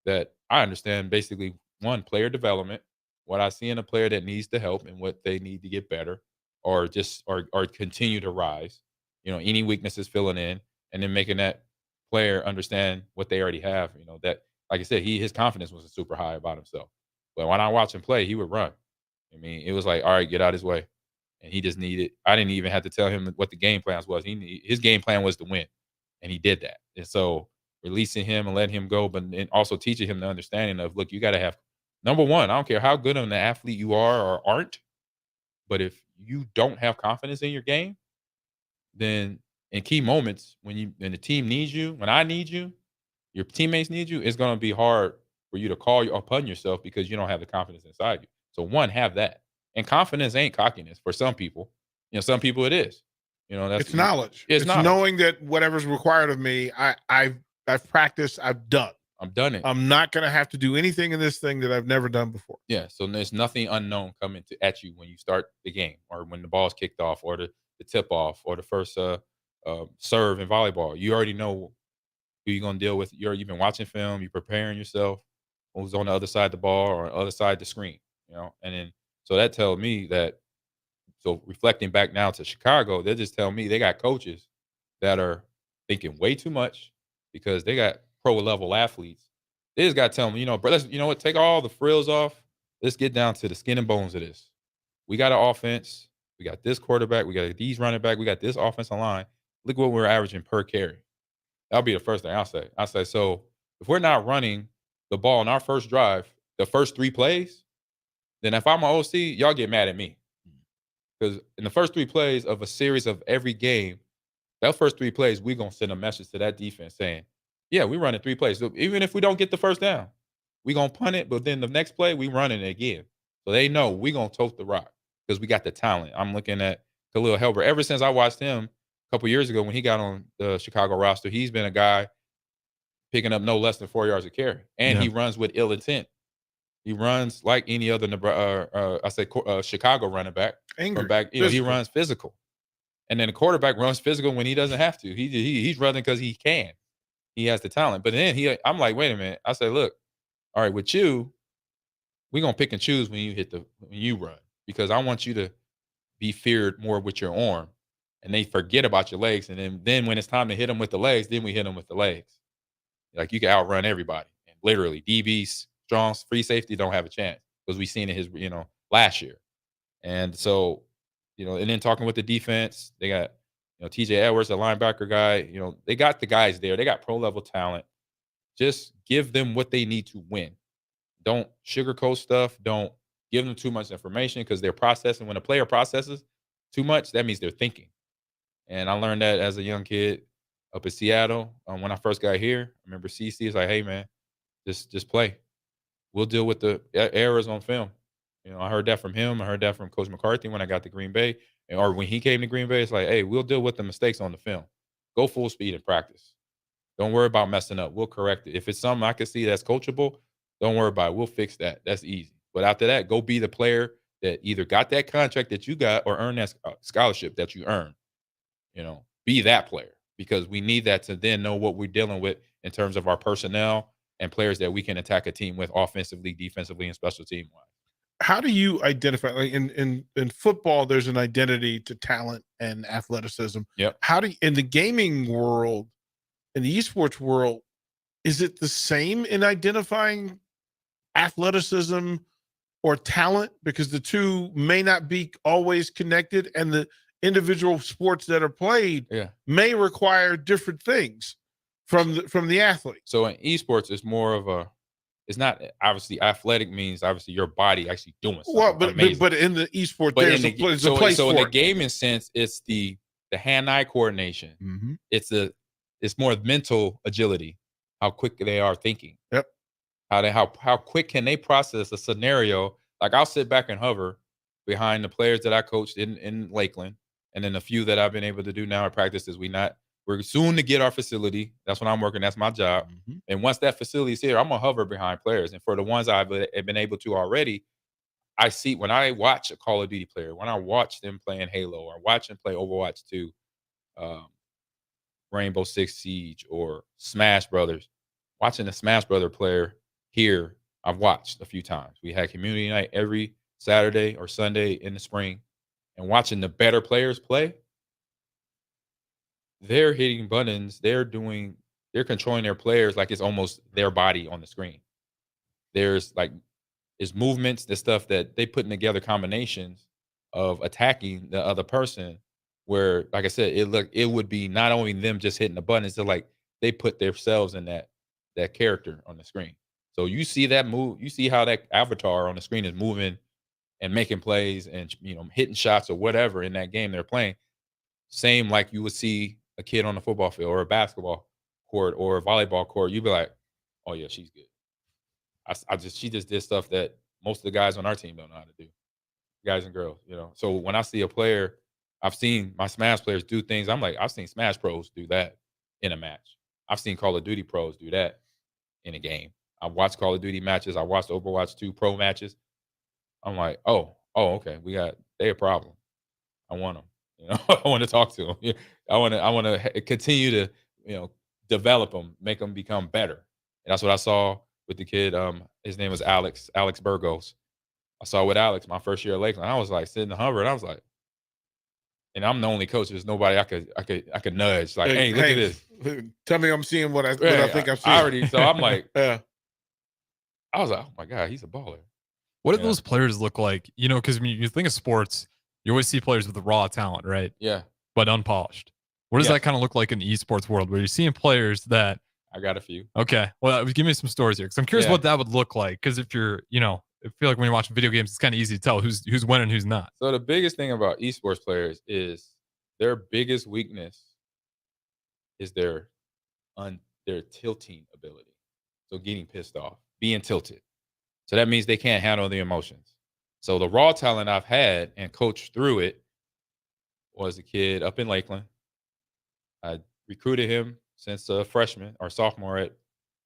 that I understand basically one player development, what I see in a player that needs the help and what they need to get better, or just or continue to rise. Any weaknesses filling in, and then making that player understand what they already have. That like I said, his confidence was super high about himself. But when I watch him play, he would run. I mean, it was like, all right, get out his way. And he just needed. I didn't even have to tell him what the game plans was. His game plan was to win, and he did that. And so releasing him and letting him go, but then also teaching him the understanding of, look, you got to have number one. I don't care how good of an athlete you are or aren't, but if you don't have confidence in your game, then in key moments when the team needs you, when I need you, your teammates need you, it's going to be hard for you to call upon yourself because you don't have the confidence inside you. So one, have that. And confidence ain't cockiness for some people. Some people it is. It's knowledge. It's knowledge. Knowing that whatever's required of me, I've practiced, I've done. I've done it. I'm not going to have to do anything in this thing that I've never done before. Yeah, so there's nothing unknown coming at you when you start the game or when the ball's kicked off or the tip off or the first serve in volleyball. You already know who you're going to deal with. You've been watching film, you're preparing yourself, who's on the other side of the ball or on the other side of the screen, And then, so that tells me that, so reflecting back now to Chicago, they just tell me they got coaches that are thinking way too much because they got pro level athletes. They just got to tell them, what, take all the frills off. Let's get down to the skin and bones of this. We got an offense. We got this quarterback. We got these running back. We got this offensive line. Look what we're averaging per carry. That'll be the first thing I'll say. I say, so if we're not running the ball in our first drive, the first 3 plays, then if I'm an OC, y'all get mad at me. Because in the first 3 plays of a series of every game, that first 3 plays, we're going to send a message to that defense saying, yeah, we're running 3 plays. So even if we don't get the first down, we're going to punt it, but then the next play, we running it again. So they know we're going to tote the rock because we got the talent. I'm looking at Khalil Herbert. Ever since I watched him a couple years ago when he got on the Chicago roster, he's been a guy picking up no less than 4 yards a carry. And he runs with ill intent. He runs like any other Chicago running back. Angry. He runs physical. And then the quarterback runs physical when he doesn't have to. He's running because he can. He has the talent. But then I'm like, wait a minute. I say, look, all right, with you, we're gonna pick and choose when you run because I want you to be feared more with your arm, and they forget about your legs. And then when it's time to hit them with the legs, then we hit them with the legs. Like you can outrun everybody. And literally, DBs, Strong's, free safety don't have a chance because we seen it his last year. And so, and then talking with the defense, they got TJ Edwards, the linebacker guy. They got the guys there. They got pro level talent. Just give them what they need to win. Don't sugarcoat stuff. Don't give them too much information because they're processing. When a player processes too much, that means they're thinking. And I learned that as a young kid up in Seattle. When I first got here, I remember CC is like, "Hey man, just play. We'll deal with the errors on film." I heard that from him. I heard that from Coach McCarthy when I got to Green Bay, or when he came to Green Bay. It's like, "Hey, we'll deal with the mistakes on the film. Go full speed in practice. Don't worry about messing up. We'll correct it. If it's something I can see that's coachable, don't worry about it. We'll fix that. That's easy. But after that, go be the player that either got that contract that you got or earned that scholarship that you earned. Be that player because we need that to then know what we're dealing with in terms of our personnel and players that we can attack a team with offensively, defensively, and special team wise." How do you identify, like in football, there's an identity to talent and athleticism. Yep. How do you, in the gaming world, in the esports world, is it the same in identifying athleticism or talent? Because the two may not be always connected, and the individual sports that are played may require different things from the athlete. So in esports, it's more of a, it's not obviously athletic means obviously your body actually doing something. Well, amazing. but in the esports, But there's in the, a so, place so in for the it. gaming sense, it's the hand-eye coordination. Mhm. It's more mental agility, how quick they are thinking. Yep. How quick can they process a scenario? Like I'll sit back and hover behind the players that I coached in Lakeland, and then a few that I've been able to do now at practices. We're soon to get our facility. That's when I'm working. That's my job. Mm-hmm. And once that facility is here, I'm gonna hover behind players. And for the ones I've been able to already, I see when I watch a Call of Duty player, when I watch them playing Halo or watch them play Overwatch 2, Rainbow Six Siege, or Smash Brothers, watching the Smash Brother player here, I've watched a few times. We had community night every Saturday or Sunday in the spring, and watching the better players play, they're hitting buttons, they're controlling their players like it's almost their body on the screen. There's movements, the stuff that they putting together combinations of attacking the other person where, like I said, it would be not only them just hitting the button, it's like they put themselves in that character on the screen. So you see that move, you see how that avatar on the screen is moving and making plays and hitting shots or whatever in that game they're playing. Same like you would see a kid on the football field or a basketball court or a volleyball court. You'd be like, "Oh yeah, she's good." She just did stuff that most of the guys on our team don't know how to do, guys and girls. So when I see a player, I've seen my Smash players do things. I'm like, I've seen Smash pros do that in a match. I've seen Call of Duty pros do that in a game. I've watched Call of Duty matches. I watched Overwatch 2 pro matches. I'm like, oh, okay, they a problem. I want them. I want to talk to them. I want to continue to develop them, make them become better. And that's what I saw with the kid. His name was Alex Burgos. I saw with Alex my first year at Lakeland. I was like sitting in Hubbard. I was like, and I'm the only coach. There's nobody I could nudge. Like, hey, look at this. Tell me I'm seeing what I think I'm seeing. I already. So I'm like, yeah. I was like, oh my God, he's a baller. What do those players look like? Because when you think of sports, you always see players with raw talent, right? Yeah. But unpolished. What does that kind of look like in the esports world where you're seeing players that... I got a few. Okay. Well, give me some stories here because I'm curious what that would look like. Because if you're, I feel like when you're watching video games, it's kind of easy to tell who's winning, who's not. So the biggest thing about esports players is their biggest weakness is their tilting ability. So getting pissed off, being tilted. So that means they can't handle the emotions. So the raw talent I've had and coached through it was a kid up in Lakeland. I recruited him since a freshman or sophomore at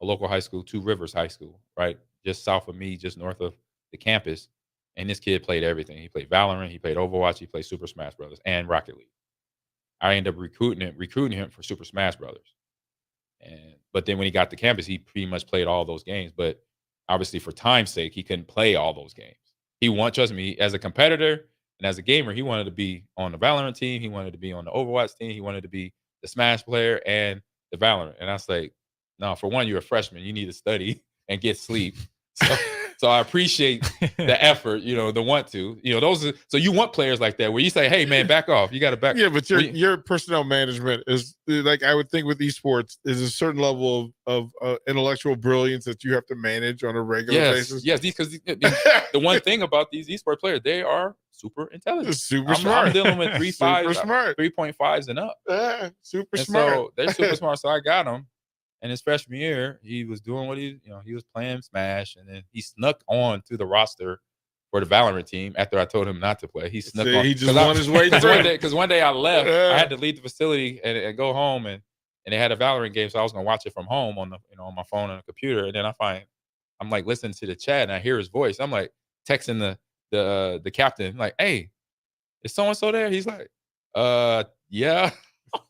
a local high school, Two Rivers High School, right? Just south of me, just north of the campus. And this kid played everything. He played Valorant, he played Overwatch, he played Super Smash Brothers and Rocket League. I ended up recruiting him for Super Smash Brothers. But then when he got to campus, he pretty much played all those games. But obviously for time's sake, he couldn't play all those games. Trust me, as a competitor and as a gamer, he wanted to be on the Valorant team. He wanted to be on the Overwatch team. He wanted to be the Smash player and the Valorant. And I was like, no, for one, you're a freshman. You need to study and get sleep. So I appreciate the effort, the want to. So you want players like that where you say, hey, man, back off. You got to back. Yeah, but your personnel management is like, I would think with esports is a certain level of intellectual brilliance that you have to manage on a regular basis. Yes, because the one thing about these esports players, they are super intelligent. Super smart. I'm dealing with 3.5s and up. Yeah, super And smart. so they're super smart. So I got him. And his freshman year, he was doing what he was playing Smash, and then he snuck on to the roster for the Valorant team after I told him not to play. He snuck on. He just won his way through. Because one day I left, I had to leave the facility and go home, and they had a Valorant game, so I was gonna watch it from home on the on my phone and the computer. And then I'm like listening to the chat, and I hear his voice. I'm like texting the captain, like, "Hey, is so and so there?" He's like, yeah."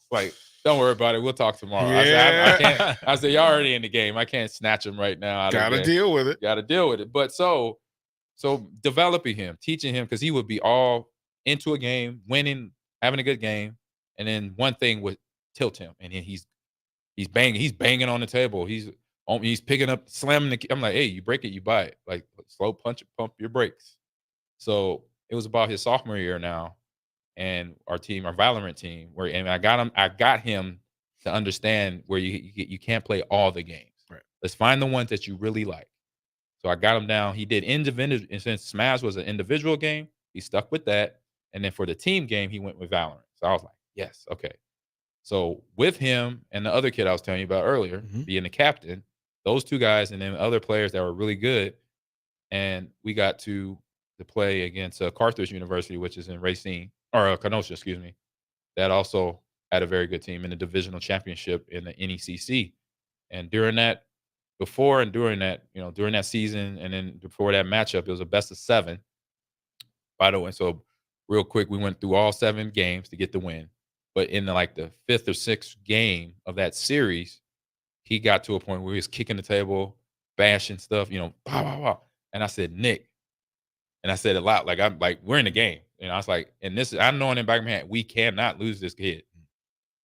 Like, don't worry about it. We'll talk tomorrow. Yeah. I said, y'all already in the game. I can't snatch him right now. Gotta deal with it. Got to deal with it. But so developing him, teaching him, because he would be all into a game, winning, having a good game, and then one thing would tilt him, and then he's banging on the table. He's picking up, slamming the. I'm like, hey, you break it, you buy it. Like slow pump your brakes. So it was about his sophomore year now. And our Valorant team, I got him to understand where you can't play all the games. Right. Let's find the ones that you really like. So I got him down. He did individual, and since Smash was an individual game, he stuck with that. And then for the team game, he went with Valorant. So I was like, yes, okay. So with him and the other kid I was telling you about earlier, being the captain, those two guys, and then other players that were really good, and we got to play against Carthage University, which is in Racine. Or Kenosha, excuse me, that also had a very good team in the divisional championship in the NECC. And during that season, and then before that matchup, it was a best of 7. By the way, so real quick, we went through all 7 games to get the win. But in the 5th or 6th game of that series, he got to a point where he was kicking the table, bashing stuff, pow, pow, pow. And I said, Nick, and I said it loud, we're in the game. I was like, and this, I know in the back of my head, we cannot lose this kid.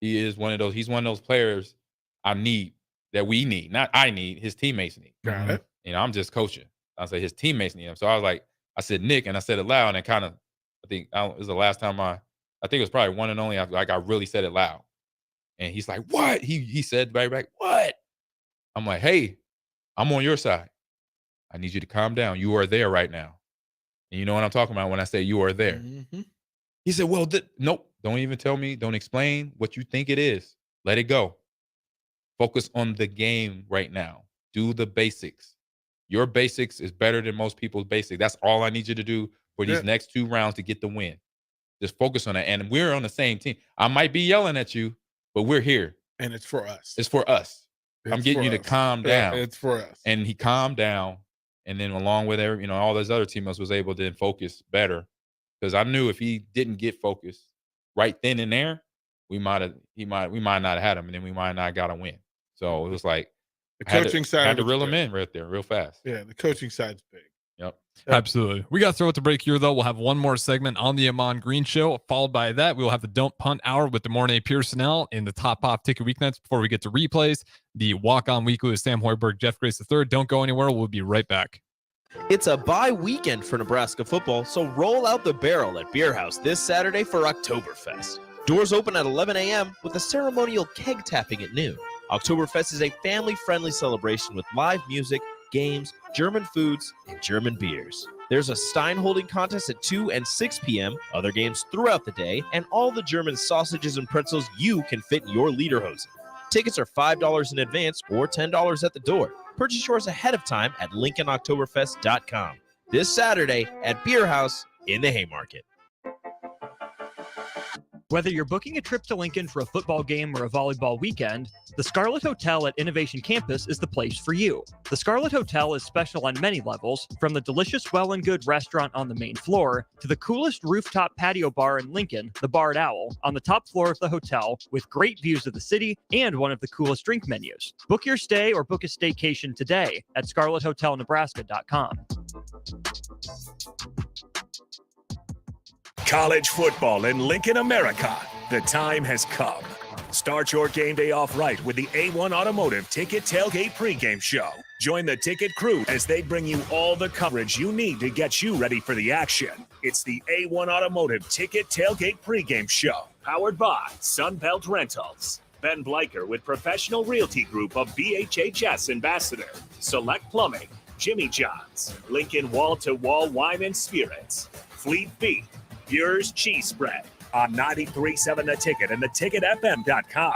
He's one of those players we need, not I need, his teammates need. Got it. I'm just coaching. I say his teammates need him. So I was like, I said, Nick, and I said it loud, and kind of, I think it was the last time I think it was probably one and only, I really said it loud. And he's like, what? He said right back, what? I'm like, hey, I'm on your side. I need you to calm down. You are there right now. And you know what I'm talking about when I say you are there. Mm-hmm. He said, well, nope, don't even tell me. Don't explain what you think it is. Let it go. Focus on the game right now. Do the basics. Your basics is better than most people's basics. That's all I need you to do for these next 2 rounds to get the win. Just focus on it. And we're on the same team. I might be yelling at you, but we're here. And it's for us. It's for us. I'm getting you to calm down. Yeah, it's for us. And he calmed down. And then along with all those other teammates was able to focus better. Because I knew if he didn't get focused right then and there, we might not have had him, and then we might not got a win. So it was like the coaching side had to reel him in right there real fast. Yeah, the coaching side's big. Yep. Absolutely. We got to throw it to break here, though. We'll have one more segment on the Ahman Green Show. Followed by that, we'll have the Don't Punt Hour with Mornay Pearsonell in the Top Off Ticket Weeknights before we get to replays. The Walk On Weekly with Sam Hoiberg, Jeff Grace III. Don't go anywhere. We'll be right back. It's a bye weekend for Nebraska football, so roll out the barrel at Beer House this Saturday for Oktoberfest. Doors open at 11 a.m. with a ceremonial keg tapping at noon. Oktoberfest is a family-friendly celebration with live music, games, German foods, and German beers. There's a Stein holding contest at 2 and 6 p.m., other games throughout the day, and all the German sausages and pretzels you can fit in your lederhosen. Tickets are $5 in advance or $10 at the door. Purchase yours ahead of time at LincolnOktoberfest.com. This Saturday at Beer House in the Haymarket. Whether you're booking a trip to Lincoln for a football game or a volleyball weekend, the Scarlet Hotel at Innovation Campus is the place for you. The Scarlet Hotel is special on many levels, from the delicious Well and Good restaurant on the main floor to the coolest rooftop patio bar in Lincoln, the Barred Owl, on the top floor of the hotel with great views of the city and one of the coolest drink menus. Book your stay or book a staycation today at scarlethotelnebraska.com. College football in Lincoln, America. The time has come. Start your game day off right with the A1 Automotive Ticket Tailgate pregame show. Join the Ticket crew as they bring you all the coverage you need to get you ready for the action. It's the A1 Automotive Ticket Tailgate pregame show, powered by Sunbelt Rentals. Ben Bleicher with Professional Realty Group of BHHS Ambassador, Select Plumbing, Jimmy John's, Lincoln Wall to Wall Wine and Spirits, Fleet Feet, Bure's Cheese Spread on 93.7 The Ticket and theticketfm.com.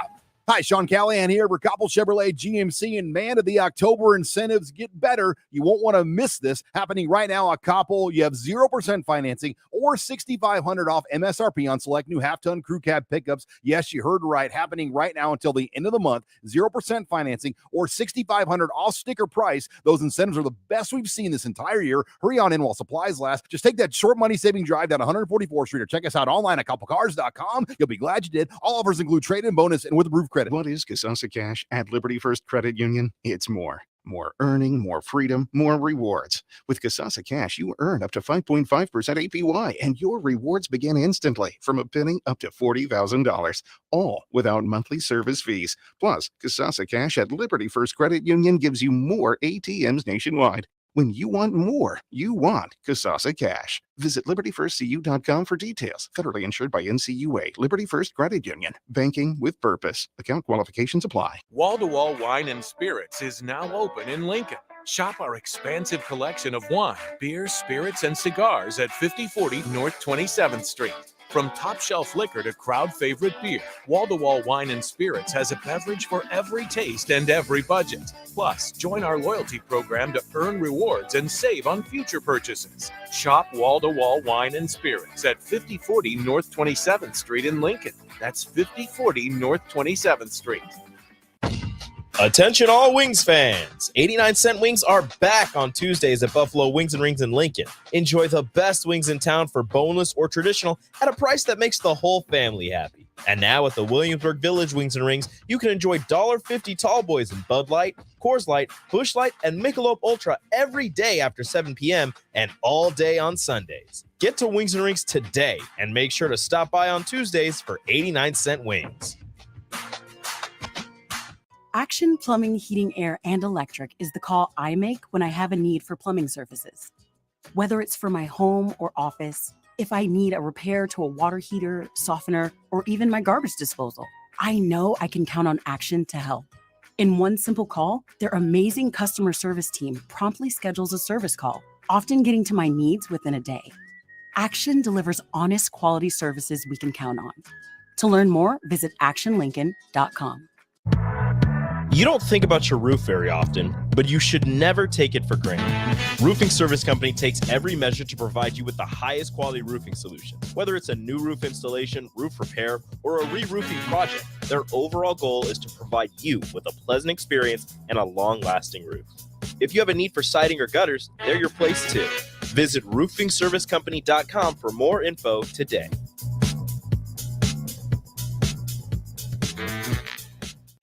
Hi, Sean Callahan here for Coppell Chevrolet GMC, and man, the October incentives get better. You won't want to miss this. Happening right now at Coppell, you have 0% financing or $6,500 off MSRP on select new half-ton crew cab pickups. Yes, you heard right. Happening right now until the end of the month. 0% financing or $6,500 off sticker price. Those incentives are the best we've seen this entire year. Hurry on in while supplies last. Just take that short money-saving drive down 144th Street or check us out online at CoppellCars.com. You'll be glad you did. All offers include trade-in bonus and with approved credit. What is Casasa Cash at Liberty First Credit Union? It's more. More earning, more freedom, more rewards. With Casasa Cash, you earn up to 5.5% APY, and your rewards begin instantly from a penny up to $40,000, all without monthly service fees. Plus, Casasa Cash at Liberty First Credit Union gives you more ATMs nationwide. When you want more, you want Casasa Cash. Visit libertyfirstcu.com for details. Federally insured by NCUA. Liberty First Credit Union. Banking with purpose. Account qualifications apply. Wall-to-Wall Wine and Spirits is now open in Lincoln. Shop our expansive collection of wine, beer, spirits, and cigars at 5040 North 27th Street. From top shelf liquor to crowd favorite beer, Wall-to-Wall Wine and Spirits has a beverage for every taste and every budget. Plus, join our loyalty program to earn rewards and save on future purchases. Shop Wall-to-Wall Wine and Spirits at 5040 North 27th Street in Lincoln. That's 5040 North 27th Street. Attention all Wings fans! 89-cent wings are back on Tuesdays at Buffalo Wings and Rings in Lincoln. Enjoy the best wings in town for boneless or traditional at a price that makes the whole family happy. And now at the Williamsburg Village Wings and Rings, you can enjoy $1.50 tall boys in Bud Light, Coors Light, Busch Light, and Michelob Ultra every day after 7 p.m. and all day on Sundays. Get to Wings and Rings today and make sure to stop by on Tuesdays for 89-cent wings. Action Plumbing, Heating, Air, and Electric is the call I make when I have a need for plumbing services. Whether it's for my home or office, if I need a repair to a water heater, softener, or even my garbage disposal, I know I can count on Action to help. In one simple call, their amazing customer service team promptly schedules a service call, often getting to my needs within a day. Action delivers honest quality services we can count on. To learn more, visit actionlincoln.com. You don't think about your roof very often, but you should never take it for granted. Roofing Service Company takes every measure to provide you with the highest quality roofing solution. Whether it's a new roof installation, roof repair, or a re-roofing project, their overall goal is to provide you with a pleasant experience and a long-lasting roof. If you have a need for siding or gutters, they're your place too. Visit roofingservicecompany.com for more info today.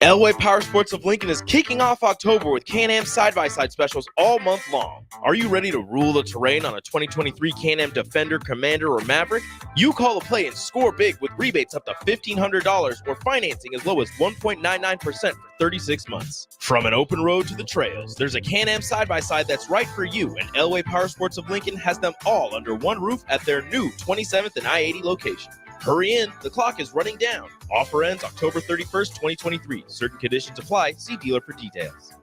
Elway Power Sports of Lincoln is kicking off October with Can-Am side-by-side specials all month long. Are you ready to rule the terrain on a 2023 Can-Am Defender, Commander, or Maverick? You call the play and score big with rebates up to $1,500 or financing as low as 1.99% for 36 months. From an open road to the trails, there's a Can-Am side-by-side that's right for you, and Elway Power Sports of Lincoln has them all under one roof at their new 27th and I-80 location. Hurry in, the clock is running down. Offer ends October 31st, 2023. Certain conditions apply. See dealer for details.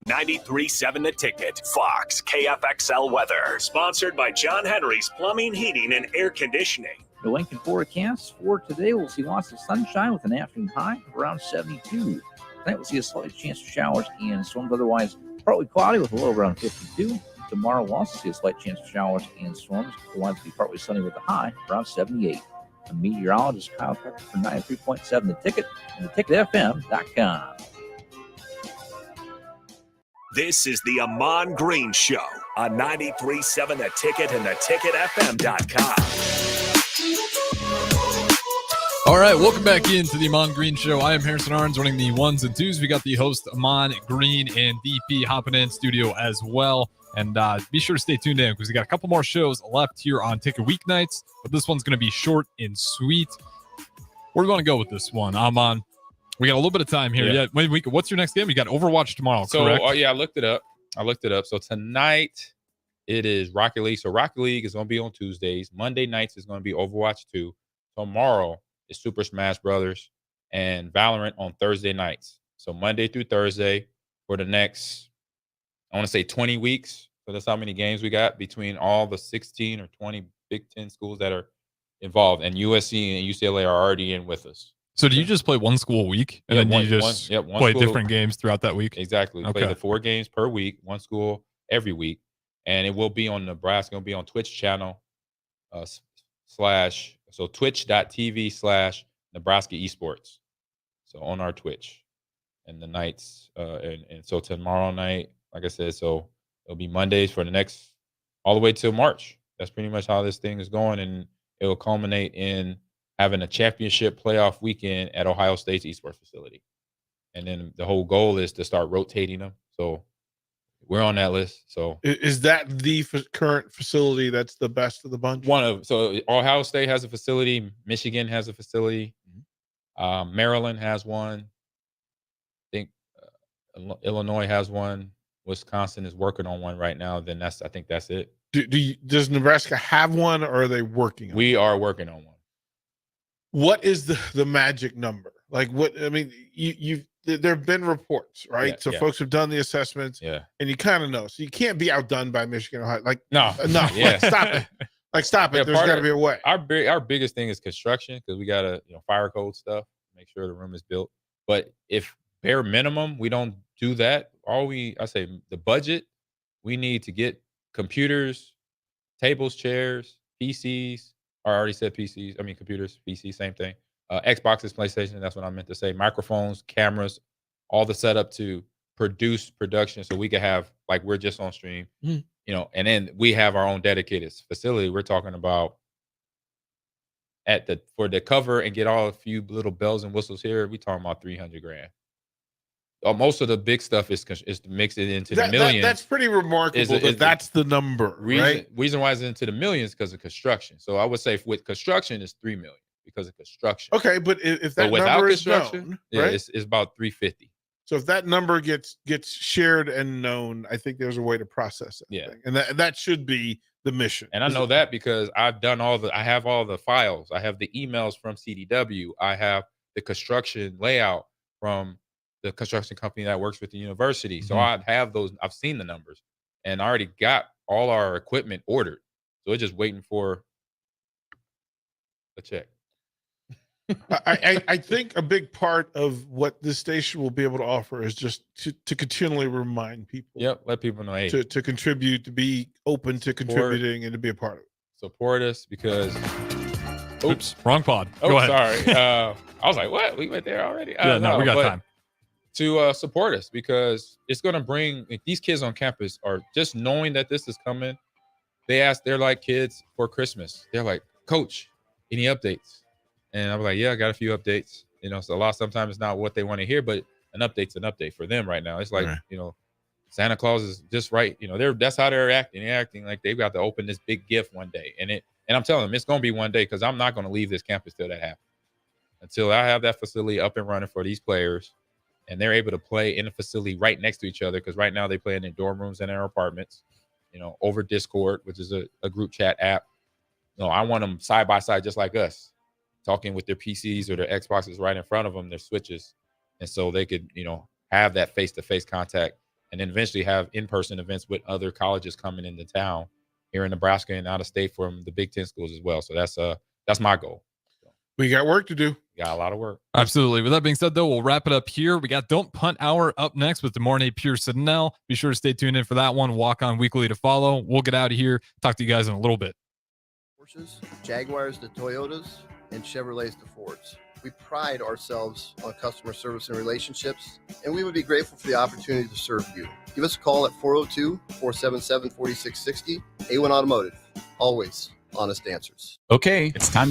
93.7 The Ticket, Fox, KFXL weather. Sponsored by John Henry's Plumbing, Heating, and Air Conditioning. The Lincoln forecast for today, we'll see lots of sunshine with an afternoon high of around 72. Tonight we'll see a slight chance of showers and storms, otherwise partly cloudy with a low around 52. Tomorrow we'll also see a slight chance of showers and storms, otherwise be partly sunny with a high around 78. I'm meteorologist Kyle Pepper for 93.7 The Ticket and theticketfm.com. This is the Ahman Green Show on 93.7 The Ticket and theticketfm.com. All right, welcome back into the Ahman Green Show. I am Harrison Arns running the ones and twos. We got the host Ahman Green and DP hopping in studio as well. And be sure to stay tuned in because we got a couple more shows left here on Ticket Weeknights. But this one's going to be short and sweet. We're going to go with this one. Ahman, we got a little bit of time here. Yeah. What's your next game? You got Overwatch tomorrow, So, correct? I looked it up. So tonight it is Rocket League. So Rocket League is going to be on Tuesdays. Monday nights is going to be Overwatch 2. Tomorrow is Super Smash Brothers and Valorant on Thursday nights. So Monday through Thursday for the next, I want to say 20 weeks. So that's how many games we got between all the 16 or 20 Big Ten schools that are involved. And USC and UCLA are already in with us. So do you just play one school a week, and then you just one play school, different games throughout that week? Exactly. Okay. Play the 4 games per week, one school every week, and it will be on Nebraska. It'll be on Twitch channel so twitch.tv/Nebraska Esports. So on our Twitch, and the nights, and so tomorrow night, like I said, so it'll be Mondays for the next all the way till March. That's pretty much how this thing is going, and it will culminate in having a championship playoff weekend at Ohio State's esports facility. And then the whole goal is to start rotating them. So we're on that list. So is that the current facility that's the best of the bunch? So Ohio State has a facility. Michigan has a facility. Maryland has one. I think Illinois has one. Wisconsin is working on one right now. Then I think that's it. Does Nebraska have one, or are they working on We are working on one. What is the magic number? Like, what, I mean, there have been reports, right? Yeah, so yeah. folks have done the assessments, Yeah. and you kind of know. So you can't be outdone by Michigan, Ohio. Like, No. Like, stop it. Like, stop it. Yeah, There's got to be a way. Our biggest thing is construction, because we got to fire code stuff, make sure the room is built. But if bare minimum we don't do that, the budget, we need to get computers, tables, chairs, PCs. I already said PCs. I mean computers, PCs, same thing. Xboxes, PlayStation. That's what I meant to say. Microphones, cameras, all the setup to produce production, so we could have, like, we're just on stream. Mhm. And then we have our own dedicated facility. We're talking about for the cover and get all a few little bells and whistles here. We talking about $300,000. Most of the big stuff is to mix it into the millions. That's pretty remarkable. That's the number, right? Reason why it's into the millions because of construction. So I would say with construction it's $3 million because of construction. Okay, but if that without number is construction, known, right? it's about 350. So if that number gets shared and known, I think there's a way to process it. Yeah. And that should be the mission. And I know that because I have all the files. I have the emails from CDW. I have the construction layout from the construction company that works with the university. So I have those. I've seen the numbers, and I already got all our equipment ordered. So it's just waiting for a check. I think a big part of what this station will be able to offer is just to continually remind people. Yep, let people know, hey, to contribute, to be open to contributing, and to be a part of it. Support us because. Oops, wrong pod. Oh, Go ahead. Sorry. I was like, what? We went there already? No, we got time. To support us, because it's going to bring these kids on campus are just knowing that this is coming. They're like kids for Christmas. They're like, Coach, any updates? And I'm like, yeah, I got a few updates. So sometimes it's not what they want to hear, but an update's an update for them right now. It's like, Santa Claus is just right. That's how they're acting. They're acting like they've got to open this big gift one day. And I'm telling them it's going to be one day, because I'm not going to leave this campus till that happens. Until I have that facility up and running for these players, and they're able to play in a facility right next to each other, because right now they play in their dorm rooms and their apartments, over Discord, which is a group chat app. I want them side by side, just like us, talking with their PCs or their Xboxes right in front of them, their switches. And so they could, have that face-to-face contact, and then eventually have in-person events with other colleges coming into town here in Nebraska and out of state from the Big Ten schools as well. So that's my goal. We got work to do. Got a lot of work. Absolutely. With that being said, though, we'll wrap it up here. We got Don't Punt Hour up next with DeMornay Pierce-Sidnell. Be sure to stay tuned in for that one. Walk On Weekly to follow. We'll get out of here. Talk to you guys in a little bit. Porsches, Jaguars to Toyotas, and Chevrolets to Fords. We pride ourselves on customer service and relationships, and we would be grateful for the opportunity to serve you. Give us a call at 402-477-4660. A1 Automotive. Always honest answers. Okay, it's time to